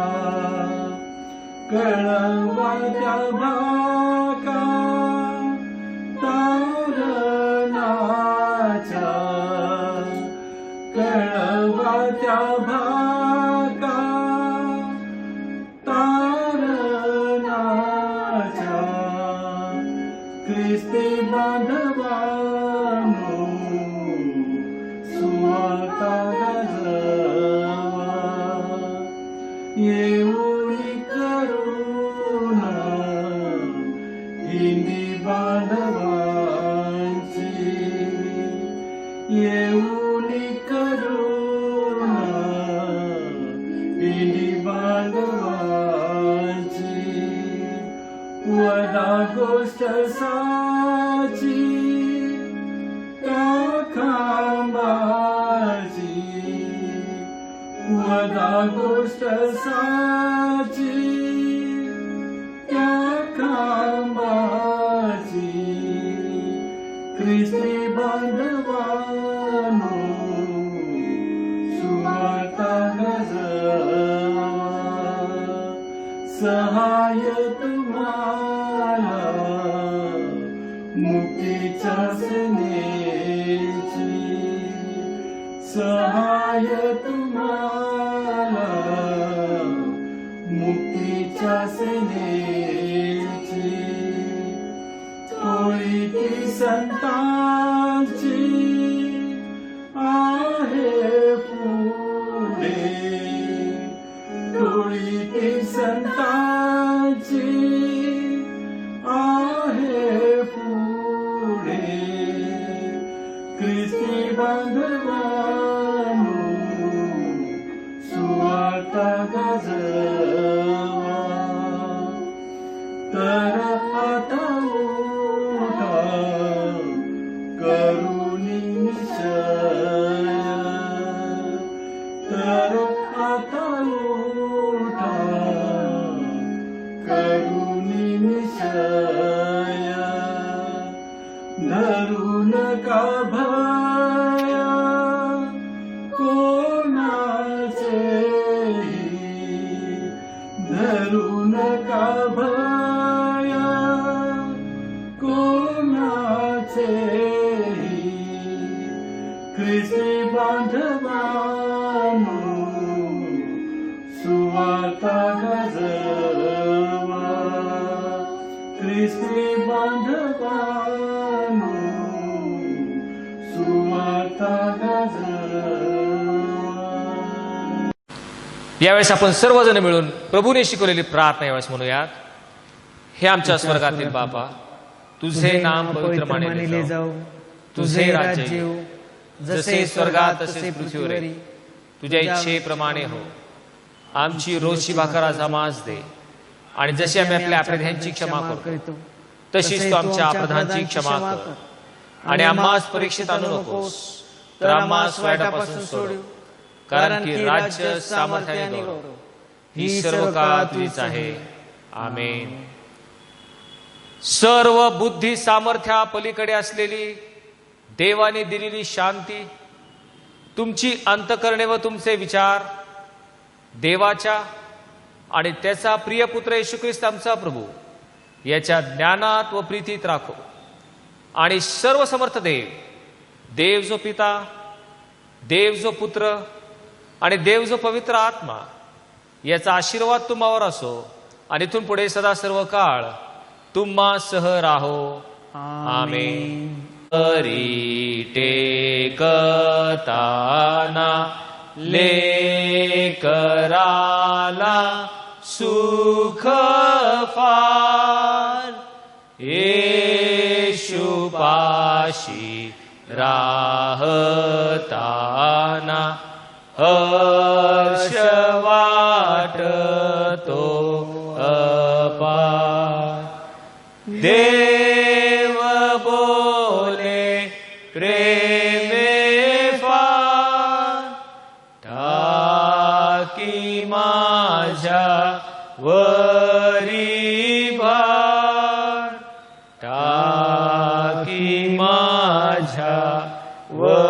S8: Kalavata Bhaka Taranacha ख्रिस्ती बांधवांनो सुवार्ता गाजवा येऊन करुणा इंदी बांधवांची येऊन करुणा इंदी बांधवांची वदा गोष्ट साची काखांबाची वदा गोष्ट साची काखांबाची ख्रिस्ती बांधवांनो सुवार्ता गाजवा सहाय तुम्हाला मुक्तीच्या सेनेची सहाय तुम्हाला मुक्तीच्या सेनेची टोळी ती संतांची आहे पुढे टोळी ती संतांची आहे पुढे ख्रिस्ती बांधवांनो सुवार्ता गाजवा तर आता उठा करुणी निश्चय तर आता उठा करुणी निश्चय धरू नका भय कोणाचेही धरू नका भय कोणाचेही ख्रिस्ती बांधवांनो सुवार्ता गाजवा ख्रिस्ती बांधवांनो सुवार्ता गाजवा
S1: यावेळेस आपण सर्वजण मिळून प्रभूने शिकवलेली प्रार्थना यावेळेस म्हणूयात. हे आमच्या स्वर्गातील बापा, तुझे नाम पवित्र मानले जाऊ, तुझे राज्य येऊ, जसे स्वर्गात तसे पृथ्वीवर. तुझ्या इच्छेप्रमाणे हो. आमची रोजची भाकर आज आम्हास दे, आणि जशी आम्ही आपल्या अपराध्यांची क्षमा करतो तशीच तू आमच्या अपराधांची क्षमा कर, आणि आम्हास परीक्षेत आणू नकोस, तर आम्हास वाईटापासून सोडव. कारण की राज्य, सामर्थ्य आणि गौरव ही सर्व काळ तुझीच आहे. आमेन. सर्व बुद्धी सामर्थ्या पलीकडे असलेली देवाने दिलेली शांती, तुमची अंतःकरणे व तुमचे विचार देवाच्या आणि त्याचा प्रिय पुत्र येशू ख्रिस्त आमचा प्रभू याच्या ज्ञानात व प्रीतीत राखो. आणि सर्व समर्थ देव, देव जो पिता, देव जो पुत्र आणि देव जो पवित्र आत्मा याचा आशीर्वाद तुम्हावर असो, आणि इथून पुढे सदा सर्व काळ तुम्हा सह राहो. आमेन. हरी टेकताना लेकराला सुख फार, येशू पाशी राहताना हर्ष वाटतो अपार. देव बोले प्रेमे फार, टाकी माझ्या वरी भार, टाकी माझ्या वर